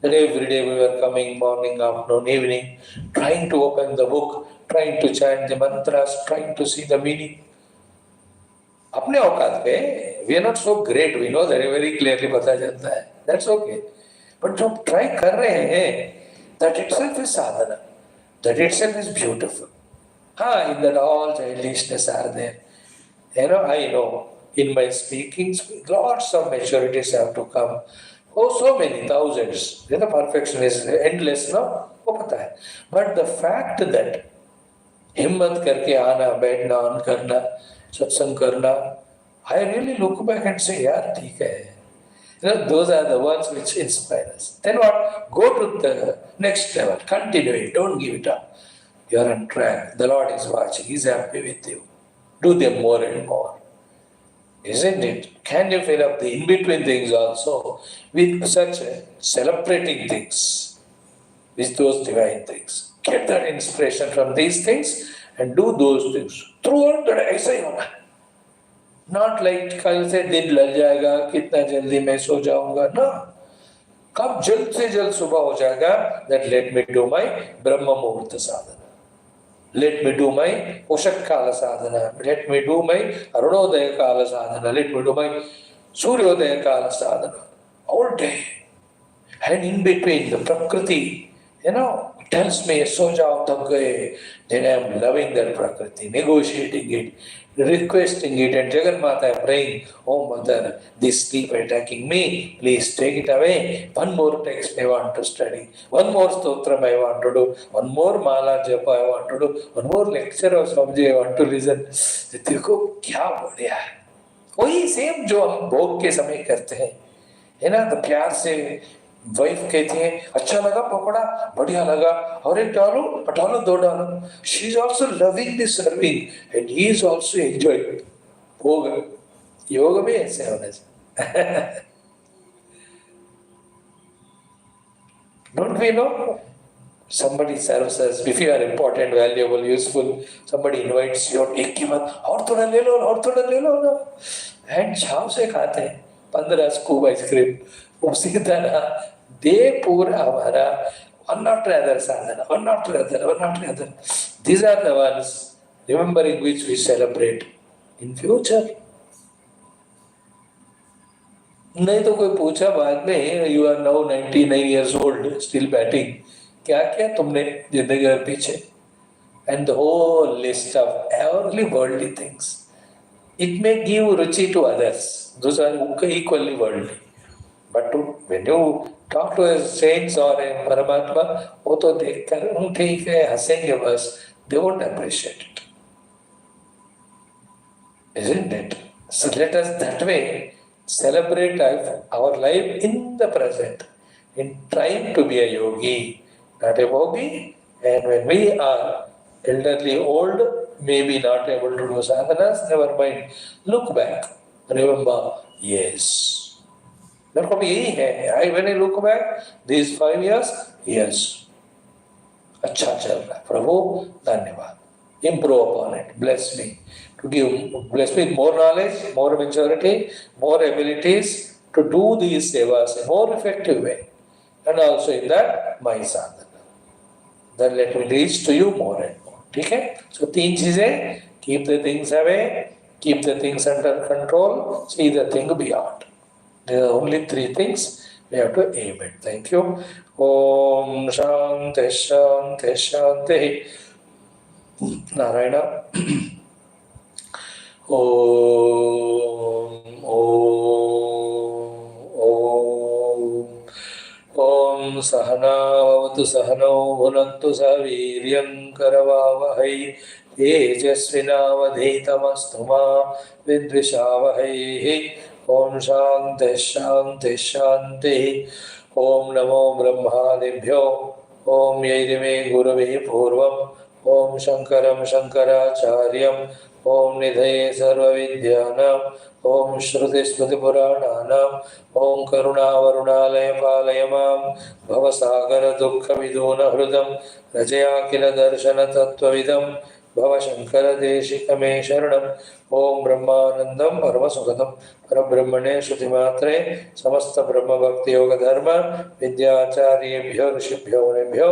That every day we were coming morning, afternoon, evening, trying to open the book, trying to chant the mantras, trying to see the meaning. अपने औकात पे, we are not so great, we know that very clearly पता चलता है. That's okay. But जो try कर रहे हैं, that itself is sadhana. That itself is beautiful. In that all childishness are there. I know in my speakings, lots of maturities have to come. Oh, so many thousands. Perfection is endless, no? वो पता है. But the fact that हिम्मत करके आना, बैठना, on करना, सत्संग करना, I really look back and say, यार ठीक है. Those are the ones which inspire us. Then what? Go to the next level. Continue it. Don't give it up. You are on track. The Lord is watching. He is happy with you. Do them more and more. Isn't it? Can you fill up the in-between things also with such celebrating things, with those divine things? Get that inspiration from these things and do those things. Throughout the day, ऐसा ही होना. Not like कल से दिन लग जाएगा, कितना जल्दी मैं सो जाऊंगा. No. कब जल्द से जल्द सुबह हो जाएगा, that let me do my ब्रह्म मुहूर्त साधना. Let me do my Ushak Kala Sadhana. Let me do my Arunodaya Kala Sadhana. Let me do my Suryodaya Kala Sadhana. All day. And in between, the Prakriti, tells me, so jao tak gaye. Then I am loving that Prakriti, negotiating it, requesting it, and Jagan Mata I am praying, oh mother, this sleep attacking me, please take it away. One more text I want to study, one more stotram I want to do, one more mala japa I want to do, one more lecture of Swamiji I want to listen. देखो क्या बढ़िया है. वही same जो हम भोग के समय करते हैं, है ना. तो प्यार से वाइफ कहती है, अच्छा लगा पकोड़ा, बढ़िया लगा, और एक डालो, डालो, दो डालो. She is also loving this serving and he is also enjoying. भोग योग में ऐसे होना चाहिए. Don't we know? Somebody serves us. If you are important, valuable, useful, somebody invites you, एक की बात और थोड़ा ले लो, और थोड़ा ले लो ना. एंड छाव से खाते हैं 15 स्कूप आइसक्रीम. उसी तरह दे पूरा हमारा one after other sadhana, one after other, one after other. These are the ones remembering which we celebrate in future. नहीं तो कोई पूछा बाद में, you are now 99 years old, still batting. क्या क्या तुमने जिंदगी भर पीछे? And the whole list of early worldly things. It may give ruchi to others. Those are equally worldly. But when you talk to a saints or a Paramatma, वो तो देखकर ठीक है हंसेंगे बस. They won't appreciate it. Isn't it? So let us that way celebrate our life in the present, in trying to be a yogi, not a yogi. And when we are elderly, old, maybe not able to do sadhanas, never mind. Look back. Remember, yes. मेरे को भी यही है. When I look back, these 5 years, yes, अच्छा चल रहा है. प्रभु धन्यवाद. Improve upon it. Bless me. Bless me with more knowledge, more maturity, more abilities to do these sevas in a more effective way. And also in that, my sadhana. Then let me reach to you more and more. ठीक है? So 3 चीजें, keep the things away, keep the things under control, see the thing beyond. There are only 3 things we have to aim at. Thank you. Om Shanti Shanti Shanti. Narayana. Om Sahana Vavatu Sahano Bhunattu Saviryam Karavavahai Tejasvinavadhitamastu ma Vidvishavahai. Om Shanti Shanti Shanti. Om Namo Brahmadibhyo. Om Yairime Gurave Purvam. Om Shankaram Shankaracharyam ओम निधये सर्वविद्यानां ओम श्रुतिस्मृतिपुराणानाम् ओम करुणावरुणालय पालय मां भवसागरदुःखविदूनहृदं रजयाखिलदर्शनतत्त्वविदं भवशङ्करदेशिकमे शरणम् ओम ब्रह्मानन्दं परमसुखदं परब्रह्मणे श्रुतिमात्रे समस्त ब्रह्मभक्ति योग धर्म विद्याचार्येभ्यो ऋषिभ्यो मुनिभ्यो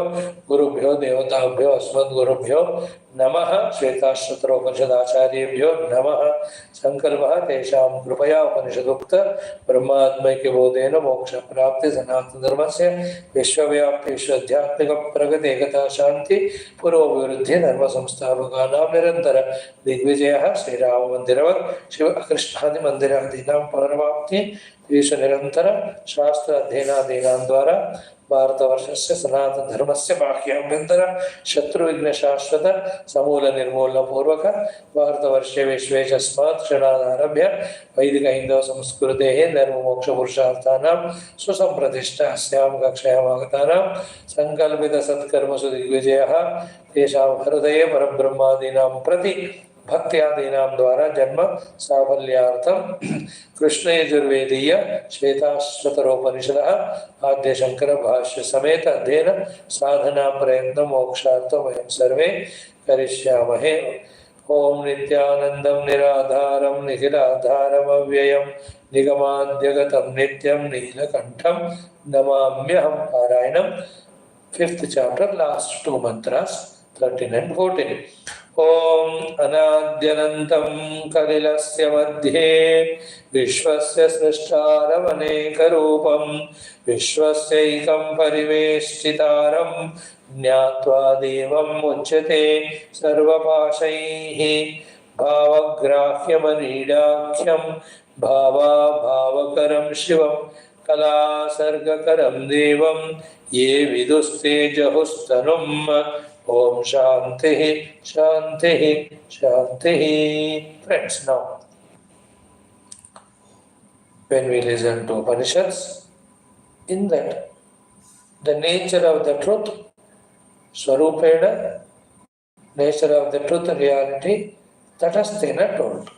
गुरुभ्यो देवताभ्यो अस्मद्गुरुभ्यो नमः। श्वेताश्वतरोपनिषदाचार्येभ्यो नमः। संकल्पः तेषां कृपया उपनिषदुक्त ब्रह्मात्मैक्य बोधेन मोक्ष प्राप्ति सनातन धर्मस्य विश्वव्याप्ति विश्वाध्यात्मिक प्रगति एकता शांति पुरोभिवृद्धि धर्म संस्थापकानां निरंतर दिग्विजयः श्रीराम मंदिरवत् शिव कृष्णादि मंदिरादीनां पुनर्वाप्ति देश निरंतर शास्त्र अध्ययनादीनां द्वारा भारतवर्षस्य सनातन धर्मस्य बाह्याभ्यन्तर शत्रु विघ्न शाश्वत समूल निर्मूलन पूर्वक भारतवर्षे विश्वे तस्मात् क्षणादारभ्य वैदिक हिंदू संस्कृतेः धर्म मोक्ष पुरुषार्थानां सुसंप्रतिष्ठास्यां कक्षायाम् आगतानां संकल्पित सत्कर्मसु दिग्विजयः तेषां हृदये परब्रह्मादीनां प्रति भक्त्यादीनां द्वारा जन्म साफल्यार्थं कृष्ण यजुर्वेदीय श्वेताश्वतरोपनिषदः आद्य शंकर भाष्य समेत अध्ययन साधना प्रयत्न मोक्षार्थं वयं सर्वे करिष्यामहे। ओम नित्यानंदं निराधारं निखिलाधारम् अव्ययं निगमाद्यगतं नित्यं नीलकंठं नमाम्यहं। पारायणं 5th chapter, last 2 mantras 13 and 14. ओम अनाद्यनन्तं कलिलस्य मध्ये विश्वस्य सृष्टारमनेकरूपं विश्वस्यैकं परिवेष्टितारं ज्ञात्वा देवम् उच्यते सर्वपाशैः भावग्राह्यमनीडाख्यं भावाभावकरं शिवं कलासर्गकरं देवं ये विदुस्तेजहुस्तनुम्। ओम शांति शांति शांति। Friends, now when we listen to Upanishads, in that the nature of the truth, Swarupena, nature of the truth, reality, that is Tena told.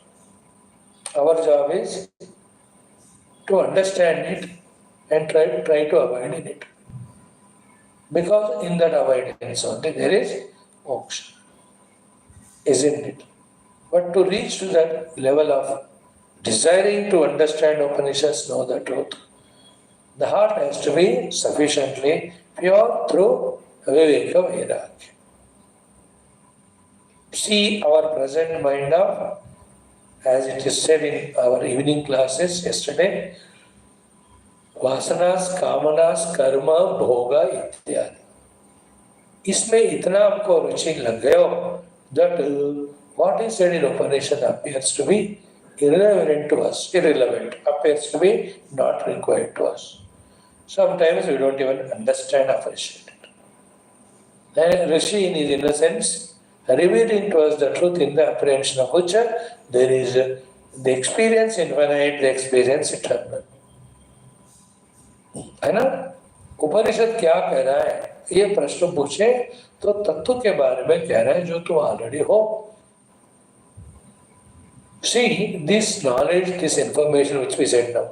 Our job is to understand it and try to avoid in it. Because in that avoidance only there is moksha, isn't it? But to reach to that level of desiring to understand Upanishads, know the truth, the heart has to be sufficiently pure through Viveka Vairagya. See our present mind of, as it is said in our evening classes yesterday, वासनास कामनास कर्म भोगा इत्यादि, इसमें इतना आपको रुचि लग गया that what is said in Upanishad appears to be irrelevant to us, appears to be not required to us. Sometimes we don't even understand, appreciate it. And Rishi in his innocence revealing to us the truth in the apprehension of which there is the experience infinite, the experience eternal. है ना? उपनिषद क्या कह रहा है? ये प्रश्न पूछे तो तत्व के बारे में कह रहा है जो तुम ऑलरेडी हो. See, this knowledge, this information which we said now,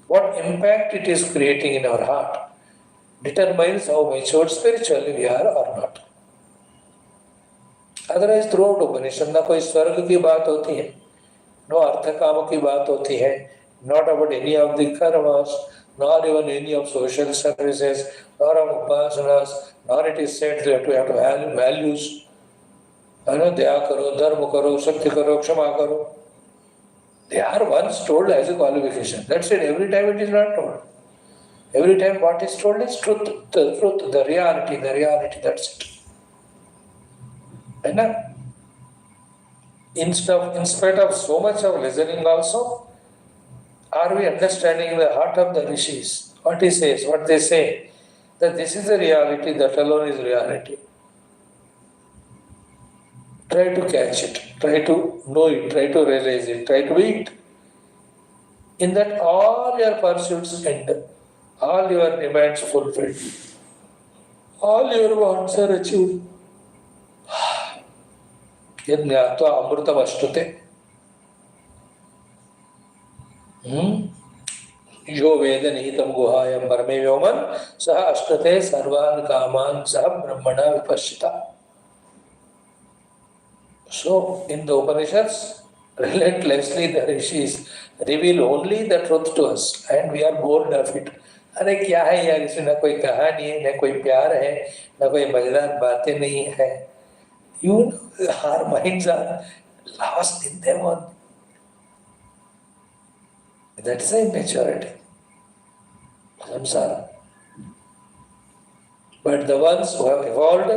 what impact it is creating in our heart determines how mature spiritually we are or not. Otherwise, throughout Upanishad ना कोई स्वर्ग की बात होती है, no अर्थ काम की बात होती है, not about any of the karmas, nor even any of social services, nor of upasanas, nor it is said that we have to have values. है ना, दया करो, धर्म करो, सत्य करो, क्षमा करो. They are once told as a qualification. That's it. Every time it is not told. Every time what is told is truth, the reality, that's it. है ना? In spite of so much of listening also, are we understanding the heart of the rishis? What he says, what they say, that this is the reality, that alone is reality. Try to catch it, try to know it, try to realize it, try to be it. In that all your pursuits end, all your demands fulfilled, all your wants are achieved. यद् ज्ञात्वा अमृतमश्नुते यो वेद निहितं गुहायां परमे व्योमन् सः अश्नुते सर्वान् कामान् सः ब्रह्मणा विपश्चिता. So in the Upanishads, relentlessly the rishis reveal only the truth to us and we are bored of it. अरे क्या है यार, इसमें ना कोई कहानी है, ना कोई प्यार है, ना कोई मजेदार बातें नहीं है. You know, our minds are lost in them on. That's a immaturity. Samsara. But the ones who have evolved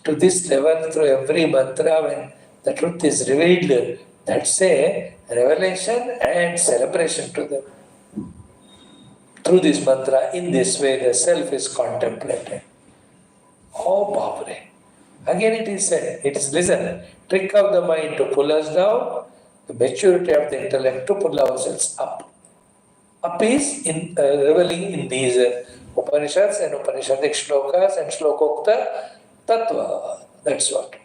to this level through every mantra, when the truth is revealed, that's a revelation and celebration to them. Through this mantra, in this way, the self is contemplated. Oh, Bhavre. Again it is said, it is listen, trick of the mind to pull us down, the maturity of the intellect to pull ourselves up. Up is in reveling in these Upanishads and Upanishadic shlokas and shlokokta tattva. That's what.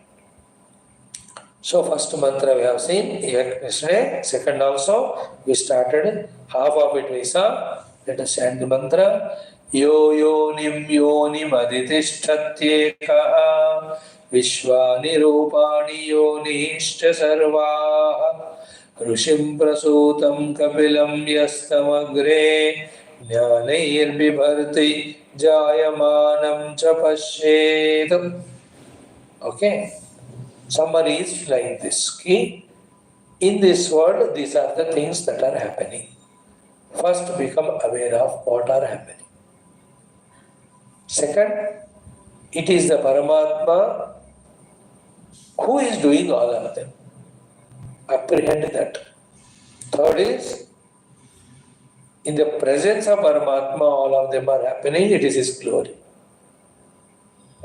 So first mantra we have seen yesterday, second also we started, half of it we saw. Let us chant the mantra. Yo yonim aditishtatyekaha vishvani rupani yonishcha sarvaha ऋषिं प्रसूतं कपिलं यस्तमग्रे ज्ञानैर्बिभर्ति जायमानं च पश्येत्. Okay, summary is like this. In this world, these are the things that are happening. First, become aware of what are happening. Second, it is the Paramatma who is doing all of them. Apprehend that. Third is, in the presence of Paramatma, all of them are happening, it is His glory.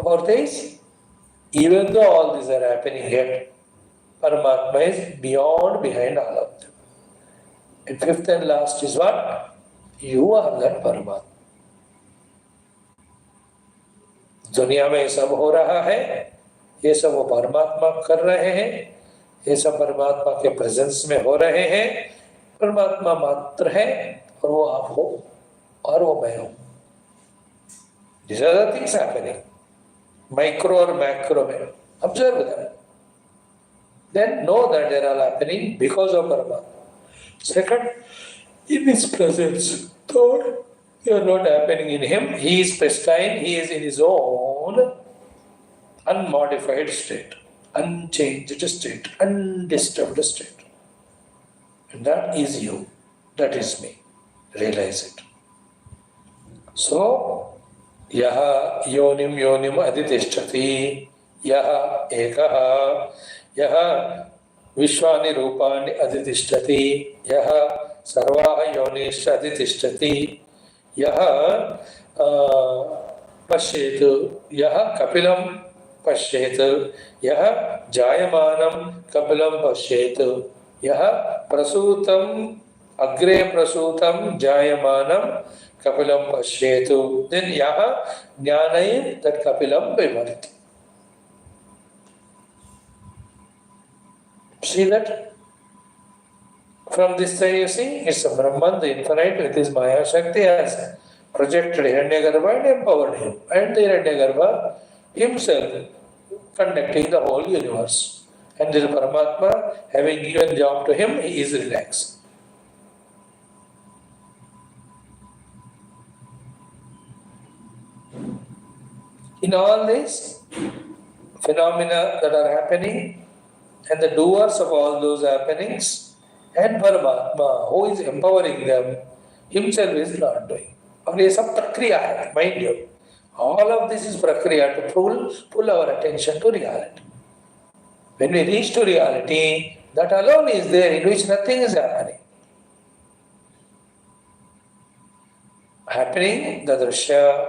Fourth is, even though all these are happening yet, Paramatma is beyond, behind all of them. And fifth and last is what? You are that Paramatma. दुनिया में सब हो रहा है, ये सब वो परमात्मा कर रहे हैं, ये सब परमात्मा के प्रेजेंस में हो रहे हैं. परमात्मा मात्र है और वो आप हो और वो मैं हूं. These are the things happening. Micro और macro में. Observe them. Then know that they are all happening because of Paramatma. Second, in His presence. Third, they are not happening in Him. He is pristine. He is in His own unmodified state. Unchanged state, undisturbed state. And that is you. That is me. Realize it. So, yaha yonim aditishthati, yaha ekaha, yaha vishvani rupani aditishthati, yaha sarvaha yonish aditishthati, yaha pashetu, yaha kapilam पश्येत यह जायमानं कपिलं पश्येत यह प्रसूतं अग्रे प्रसूतं जायमानं कपिलं पश्येत. then यह ज्ञानैः that कपिलं बिभर्ति. See that? From this side you see, it's a Brahman, the infinite with his Maya Shakti has projected Hiranyagarbha and empowered him. And the Hiranyagarbha himself conducting the whole universe. And this Paramatma, having given job to him, he is relaxed. In all these phenomena that are happening, and the doers of all those happenings, and Paramatma, who is empowering them, himself is not doing. और ये सब प्रक्रिया है, mind you. All of this is prakriya to pull our attention to reality. When we reach to reality, that alone is there in which nothing is happening. Happening, the drashya,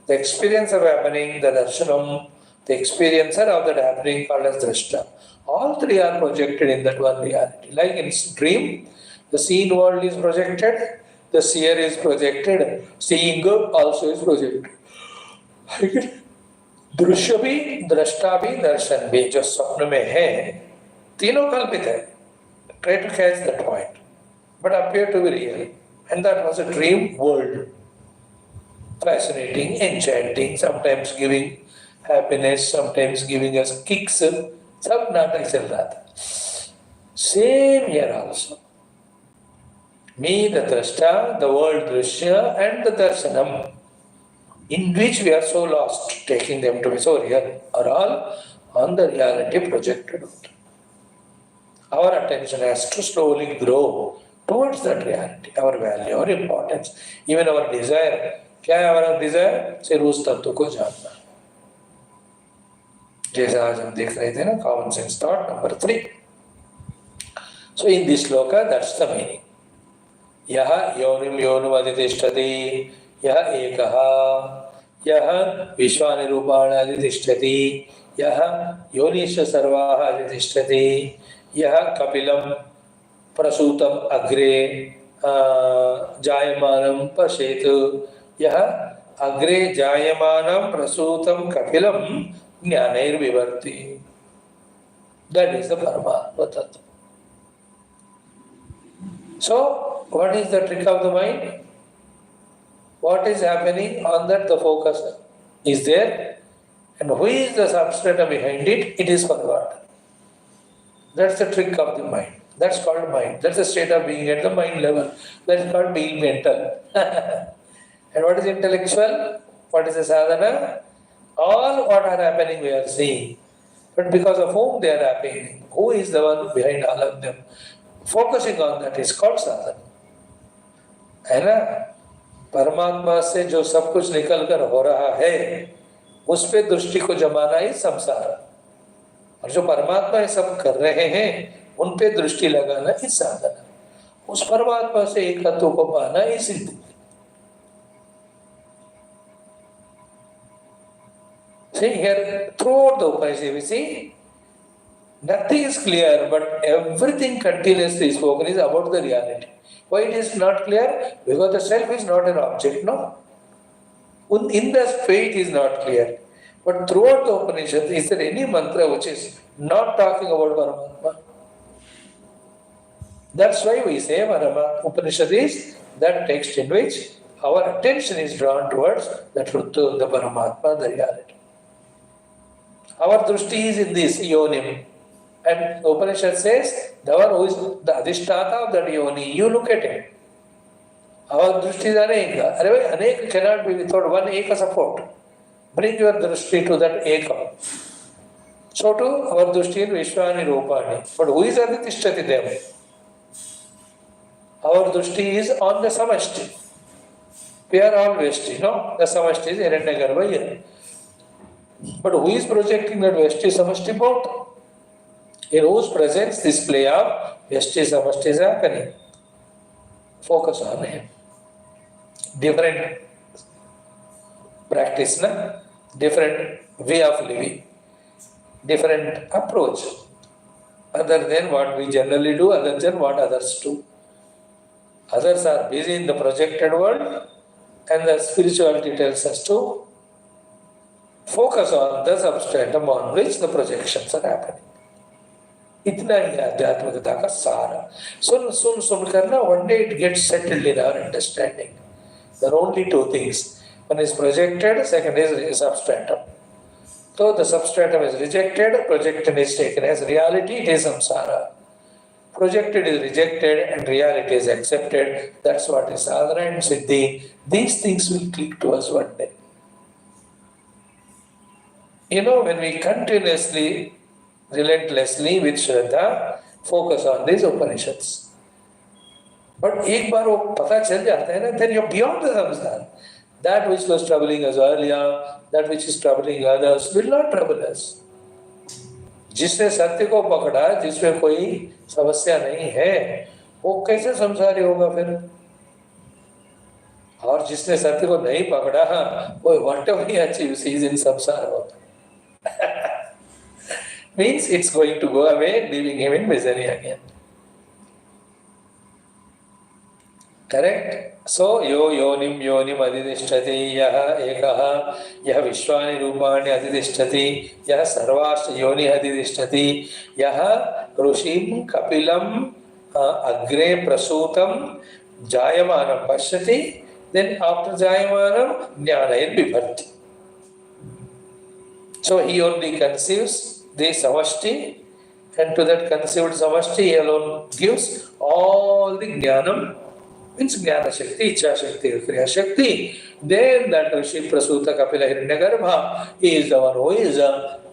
the experience of happening, the darshanam, the experiencer of that happening called as drashta. All three are projected in that one reality. Like in dream, the seen world is projected, the seer is projected, seeing also is projected. दृश्य भी, दृष्टा भी, दर्शन भी जो स्वप्न में है, तीनों कल्पित है. Try to catch that point, but appear to be real. And that was a dream world. Fascinating, enchanting, sometimes giving happiness, sometimes giving us kicks. सब नाटक चल रहा था. Same here also. Me, the drashta, the world drishya, and the darshanam, in which we are so lost, taking them to be so real, are all on the reality projected out. Our attention has to slowly grow towards that reality, our value, our importance, even our desire. क्या है हमारा desire? सिर्फ उस तत्व को जानना. जैसे आज हम देख रहे थे ना, common sense thought number 3. So in this shloka, that's the meaning. यह योनिम योनुम अधितिष्ठति, यह एकः, यह विश्वानिरूपाण अधितिष्ठति, यह योनिश्च सर्वाः अधितिष्ठति, यह कपिलं प्रसूतम अग्रे जायमानं पश्येत्, यह अग्रे जायमानं प्रसूतम कपिलं ज्ञानैर्विवर्ति. That is the Paramatma Tattva. So, what is the trick of the mind? What is happening on that? The focus is there, and who is the substrate behind it? It is forgotten. That's the trick of the mind. That's called mind. That's the state of being at the mind level. That's called being mental. And what is intellectual? What is the sadhana? All what are happening we are seeing. But because of whom they are happening? Who is the one behind all of them? Focusing on that is called sadhana. है ना? परमात्मा से जो सब कुछ निकल कर हो रहा है, उस पे दृष्टि को जमाना ही संसार. और जो परमात्मा ये सब कर रहे हैं, उन पे दृष्टि लगाना ही साधना. उस परमात्मा से एकत्व को पाना ही सिद्धि. See here, throughout the Upanishad, we see nothing is clear, but everything continuously spoken is about the reality. Why it is not clear? Because the self is not an object, no? In the fate is not clear. But throughout the Upanishad, is there any mantra which is not talking about Paramatma? That's why we say Upanishad is that text in which our attention is drawn towards the truth, the Paramatma, the reality. Our drushti is in this yonim. And the Upanishad says, the one who is the adhishtata of that yoni, you look at him. Our drushti is aneka. Aneka cannot be without one eka support. Bring your drushti to that eka. So too, our drushti in Vishwani Rupani. But who is adhitishtati them? Our drushti is on the samashti. We are all veshti, no? The samashti is Hiranyagarbha here. But who is projecting that veshti samashti both? In whose presence this play of veshti samashti is happening? Focus on him. Different practice, na? Different way of living, different approach, other than what we generally do, other than what others do. Others are busy in the projected world, and the spirituality tells us to focus on the substratum on which the projections are happening. इतना ही आध्यात्मिकता का सारा. सुन करना, one day it gets settled in our understanding. There are only two things. One is projected, second is substratum. So the substratum is rejected, projected is taken as reality, it is samsara. Projected is rejected and reality is accepted. That's what is sadhana and siddhi. These things will click to us one day. You know, when we continuously, relentlessly with Shraddha focus on these Upanishads. But एक बार वो पता चल जाता है ना, then you're beyond the samsara. That which was troubling us earlier, that which is troubling others, will not trouble us. जिसने सत्य को पकड़ा, जिसमें कोई समस्या नहीं है, वो कैसे संसारी होगा फिर? और जिसने सत्य को नहीं पकड़ा, वो whatever he achieves is in samsara. Means it's going to go away, leaving him in misery again. Correct? So, yonim yonim adidishtati yaha ekaha yaha vishwani rupani adidishtati yaha sarvasya yoni adidishtati yaha rushim kapilam agre prasutam jayamanam pashyati. Then after jayamanam jnanayat bibharti. So he only conceives the samashti, and to that conceived samashti he alone gives all the jnanam, means jnana shakti, icha shakti, kriya shakti. Then that Rishi Prasuta Kapila Hiranyagarbha, he is the one who is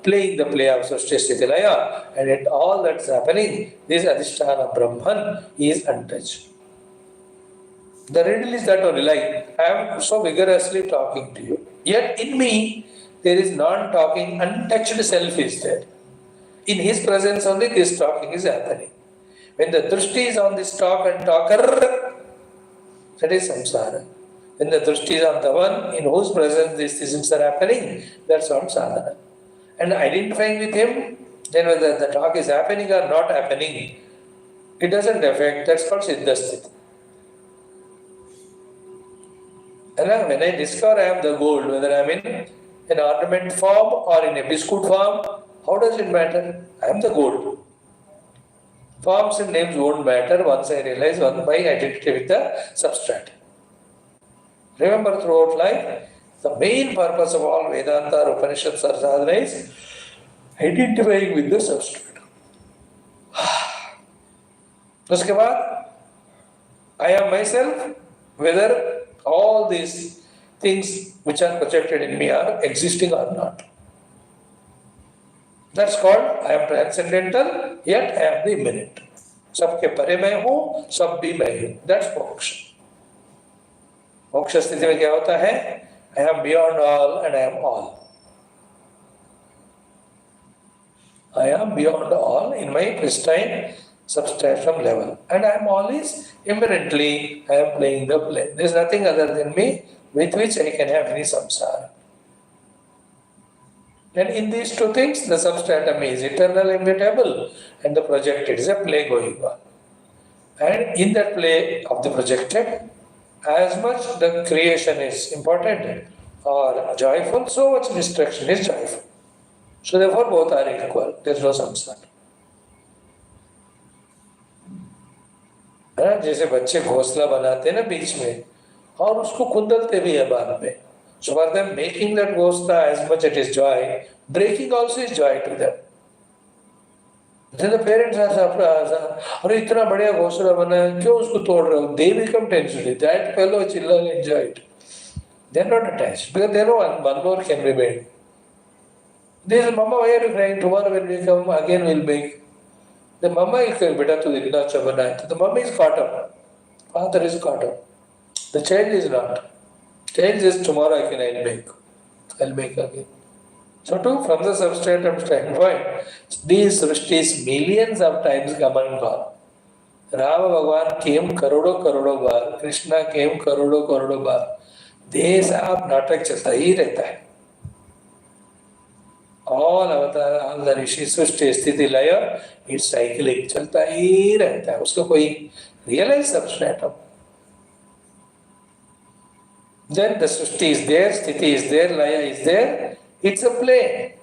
playing the play of Srishti Sthiti Laya, and at all that's happening, this Adhisthana Brahman is untouched. The riddle is that only, like I am so vigorously talking to you, yet in me there is non-talking, untouched self is there. In his presence only this talking is happening. When the drishti is on this talk and talker, that is samsara. When the drishti is on the one in whose presence these things are happening, that's on sadhana. And identifying with him, then whether the talk is happening or not happening, it doesn't affect, that's called siddhasthiti. And when I discover I am the gold, whether I am in an ornament form or in a biscuit form, how does it matter? I am the gold. Forms and names won't matter once I realize my identity with the substrate. Remember, throughout life, the main purpose of all Vedanta or Upanishads or sadhana is identifying with the substrate. Uske baad, I am myself, whether all these things which are projected in me are existing or not. That's called I am transcendental, yet I am the immanent. सबके परे मैं हूँ, सब भी मैं हूँ. That's moksha. मोक्ष स्थिति में क्या होता है? I am beyond all and I am all. I am beyond all in my pristine substratum level, and I am always immanently, I am playing the play. There is nothing other than me with which I can have any samsara. And in these two things, the substratum is eternal, immutable, and the projected is a play going on. And in that play of the projected, as much the creation is important or joyful, so much destruction is joyful. So therefore both are equal. There is no samsara. है ना, जैसे बच्चे घोंसला बनाते हैं ना बीच में और उसको खुंदलते भी है बाद में. So for them, making that ghosla as much it is joy, breaking also is joy to them. Then the parents are surprised. अरे इतना बढ़िया घोंसला बना है, क्यों उसको तोड़ रहे हो? They become tensioned. That fellow children enjoy it. They are not attached because they know one more can be made. They say, Mama, why are you crying? Tomorrow when we come again, we'll make. The mama is beta to the अच्छा बना है. The mama is caught up. Father is caught up. The child is not. Child says tomorrow I'll make again. So too, from the substratum standpoint, these srishtis millions of times come and gone. Rama Bhagwan came करोड़ों बार, Krishna came करोड़ों बार. देश आप नाटक चलता ही रहता है. All avatar, all the rishi सृष्टि स्थिति लय, it's cyclic, चलता ही रहता है. उसको कोई realize substratum. Then the Srishti is there, Sthiti is there, Laya is there. It's a play.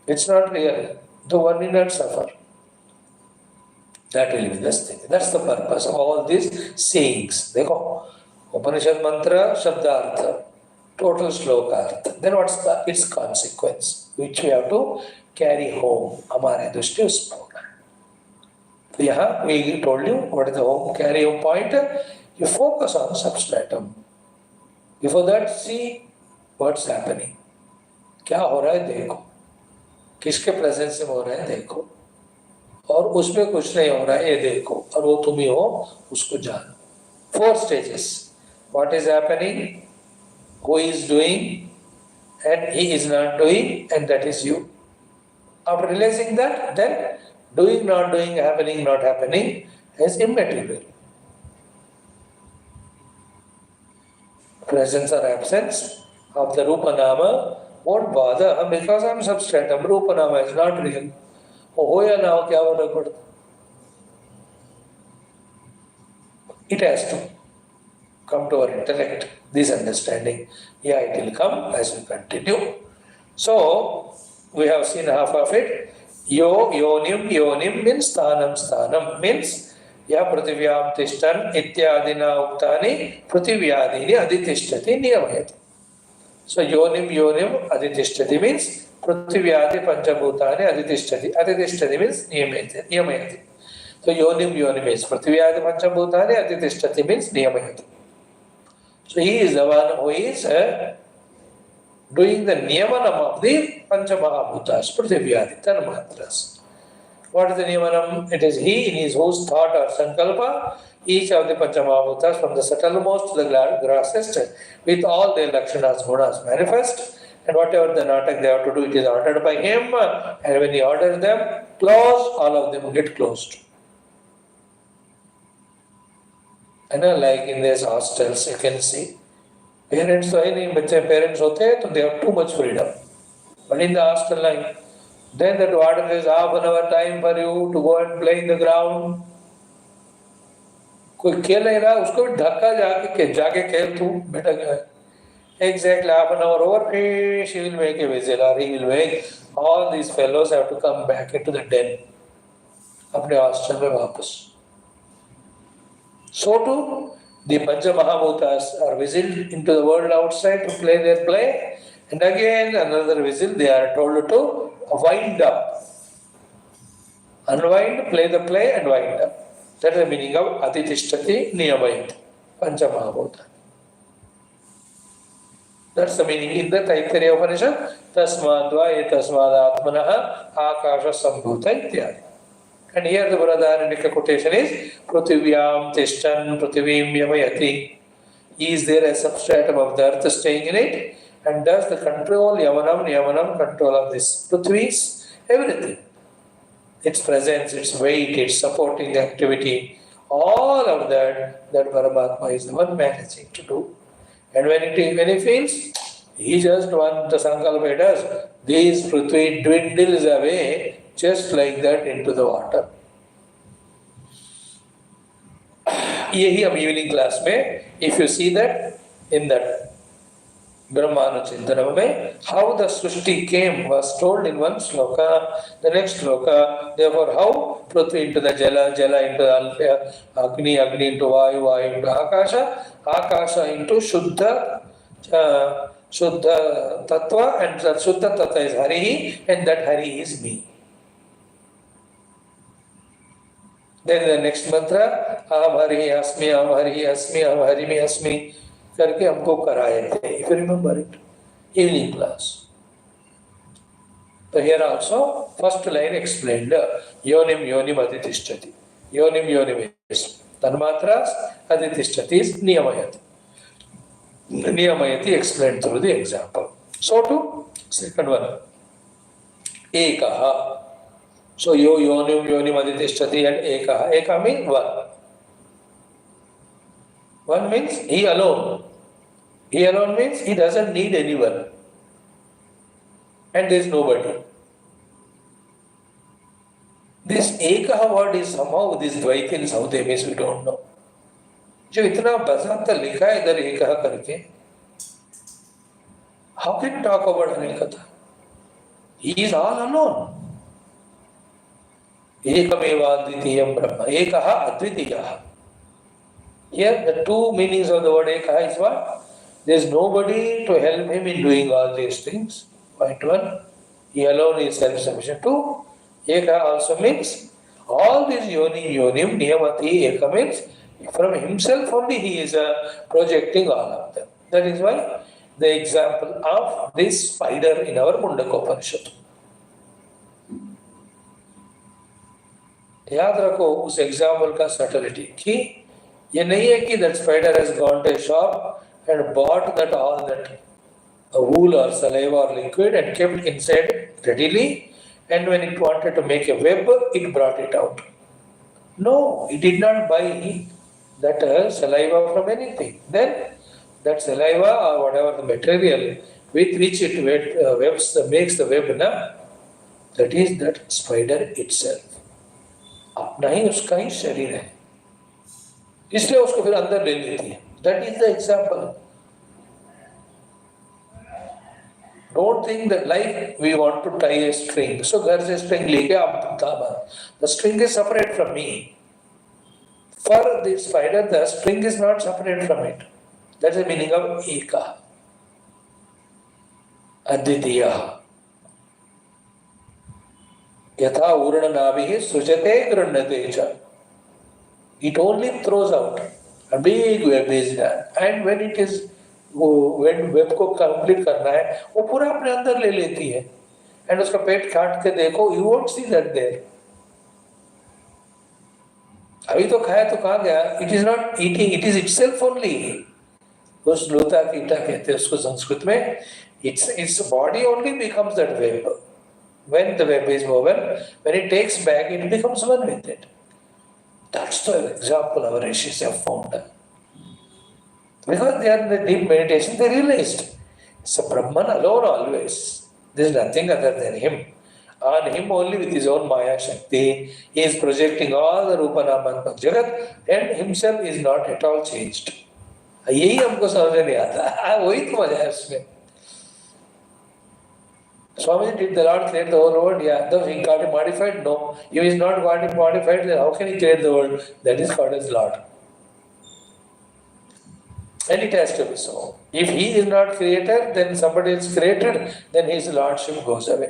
It's not real. The one will not suffer. That will be the Sthiti. That's the purpose of all these sayings. Dekho, Upanishad mantra, Shabdartha, total shlokartha. Then what's its consequence, which we have to carry home. Hamare dushti us hoga. Here we told you what is the home carry home point. You focus on substratum. Before that, see what's happening. क्या हो रहा है देखो, किसके presence में हो रहा है देखो, और उसमें कुछ नहीं हो रहा है ये देखो, और वो तुम ही हो उसको जानो. 4 stages. What is happening, who is doing, and he is not doing, and that is you. After realizing that, then doing, not doing, happening, not happening is immaterial. Presence or absence of the Rupa Nama won't bother because I'm substratum. Rupa Nama is not real. हो या ना हो क्या फर्क पड़ता? It has to. come to our intellect, this understanding. Yeah, it will come as we continue. So, we have seen half of it. Yonim means sthanam means ya prativyam tishtan ityadina uktani prativyadini adhitishtati niyamayati. So yonim adhitishtati means prativyadi panchabhutani adhitishtati. Adhitishtati means niyamayati. So yonim means prativyadi panchabhutani adhitishtati means niyamayati. So he is the one who is doing the niyamanam of the Panchamahabhutas, Prithvyadi, Tanmatras. What is the niyamanam? It is he in his whose thought or sankalpa, each of the Panchamahabhutas from the subtlemost to the grossest, with all their lakshanas, gunas manifest, and whatever the natak they have to do, it is ordered by him, and when he orders them, close, all of them get closed. And like in these hostels, you can see, parents तो है नहीं बच्चे parents होते हैं तो they have too much freedom. But in the hostel life, then that warden says half an hour time for you to go and play in the ground. कोई खेल नहीं रहा उसको भी धक्का जाके खेल तू बेटा क्या है? Exactly half an hour over, she will make a whistle or he will make. All these fellows have to come back into the den. अपने hostel में वापस. So too, the Panchamahabhutas are whistled into the world outside to play their play, and again another whistle they are told to wind up. Unwind, play the play and wind up. That is the meaning of Adhitishtati Niyamayati, Panchamahabhuta. That's the meaning in the Taittiriya Upanishad, Tasmadva Tasmad Atmanaha Akasha Sambhuta Ityadi. And here the Buddha quotation is Prativyam Tishtan Prativim Yamayati. He is there as substratum of the earth staying in it and does the control, Yamanam, control of this Prithvis, everything. Its presence, its weight, its supporting activity, all of that Paramatma is the one managing to do. And when he feels, he just wants the Sankalpa does, this Prithvi dwindles away just like that into the water. यही हम evening class में, if you see that in that Brahmanachintanam में, how the Srishti came was told in one sloka, the next sloka, therefore how Prithvi into the Jala, Jala into the Agni, Agni into Vayu, Vayu into Akasha, Akasha into Shuddha, Shuddha Tattva, and that Shuddha Tattva is Hari, and that Hari is me. Then the next mantra, Aham Hari Asmi, Aham Hari Asmi, Aham Hari Mi Asmi, करके हमको कराए थे. If you remember it, evening class. So here also, first line explained, yonim adhitishtati. Yonim is tanmatras, adhitishtati is niyamayati. Niyamayati explained through the example. So to second one, ekaha. So yonim adhitishtati and ekaha. Eka means one. One means he alone. He alone means he doesn't need anyone. And there is nobody. This ekaha word is somehow, this Dvaitins, how they means we don't know. जो इतना बजाता लिखा है इधर एकहा करके, how can you talk about अनेकता? He is all alone. Ekamaeva advitiyam brahma. Ekaha advitiyaha. Here the two meanings of the word ekaha is what? There is nobody to help him in doing all these things. Point one. He alone is self-sufficient. Two. Ekaha also means all these yonim, niyamati, eka means from himself only he is projecting all of them. That is why the example of this spider in our Mundaka Upanishad. याद रखो उस example का subtlety कि ये नहीं है कि that spider has gone to a shop and bought that all that wool or saliva or liquid and kept inside readily, and when it wanted to make a web, it brought it out. No, it did not buy that saliva from anything. Then that saliva or whatever the material with which it makes the web, that is that spider itself. अपना ही उसका ही शरीर है, इसलिए उसको फिर अंदर ले लेती है. That is the example. Don't think that like we want to tie a string. So there's a string, the string is separate from me. For the spider, the string is not separate from it. That's the meaning of Eka. Advitiya. Yatha Urananavihi Sujate Grunnatecha. It only throws out a big web is done. And when it is when web को complete करना है वो पूरा अपने अंदर ले लेती है एंड उसका पेट काट के देखो you won't see that there अभी तो खाया तो कहाँ गया it is not eating it is itself only उस लोता कीटा कहते हैं उसको संस्कृत में it's body only becomes that web when the web is woven when it takes back it becomes one with it that's the example our rishis have found. Because they are in the deep meditation, they realized it's a Brahman alone always. There is nothing other than him. On him only with his own Maya Shakti, he is projecting all the Rupa Namatmak Jagat and himself is not at all changed. यही हमको समझ नहीं आता वही तो मजा है उसमें. Swami, did the Lord create the whole world? Yeah. Though he got it modified? No. If he is not got it modified, then how can he create the world? That is called as Lord. And it has to be so. If he is not creator, then somebody is created, then his lordship goes away.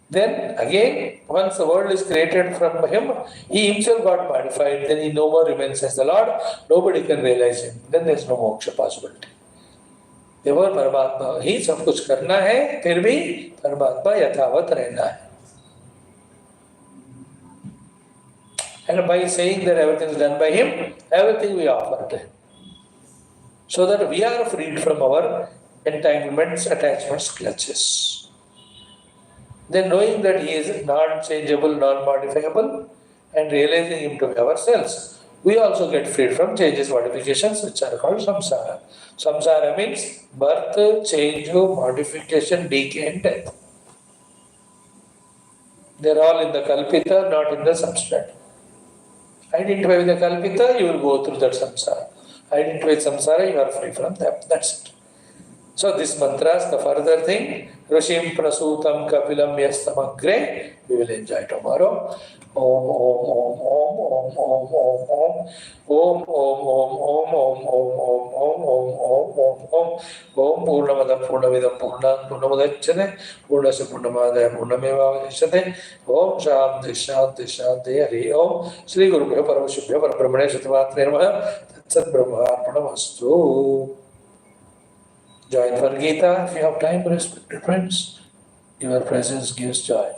Then again, once the world is created from him, he himself got modified, then he no more remains as the Lord, nobody can realize him. Then there is no moksha possibility. Therefore, Paramatma, ही सब कुछ करना है, फिर भी परमात्मा यथावत रहना है. And by saying that everything is done by him, everything we offer to him. So that we are freed from our entanglements, attachments, clutches. Then knowing that he is non-changeable, non-modifiable, and realizing him to be ourselves, we also get freed from changes, modifications, which are called samsara. Samsara means birth, change, modification, decay, and death. They are all in the kalpita, not in the substrate. Identify with the kalpita, you will go through that samsara. Identify with samsara, you are free from them. That's it. So this mantras, the further thing, Rishim Prasutam Kapilam Yastamagre, we will enjoy tomorrow. Om Om Om Om Om Om Om Om Om Om Om Om Om Om Om Om Om Om Purnamada Purnamidam Purnan Purnamadachane Purnasya Purnamadaya Purnamevavadishate Om Shanti Shanti Shanti Hari Om Sri Guru Paramasubhya Parabrahmane Shatamatri Namaha Tatsat Brahmarpanamastu. Join for Gita if you have time, respected friends. Your presence gives joy.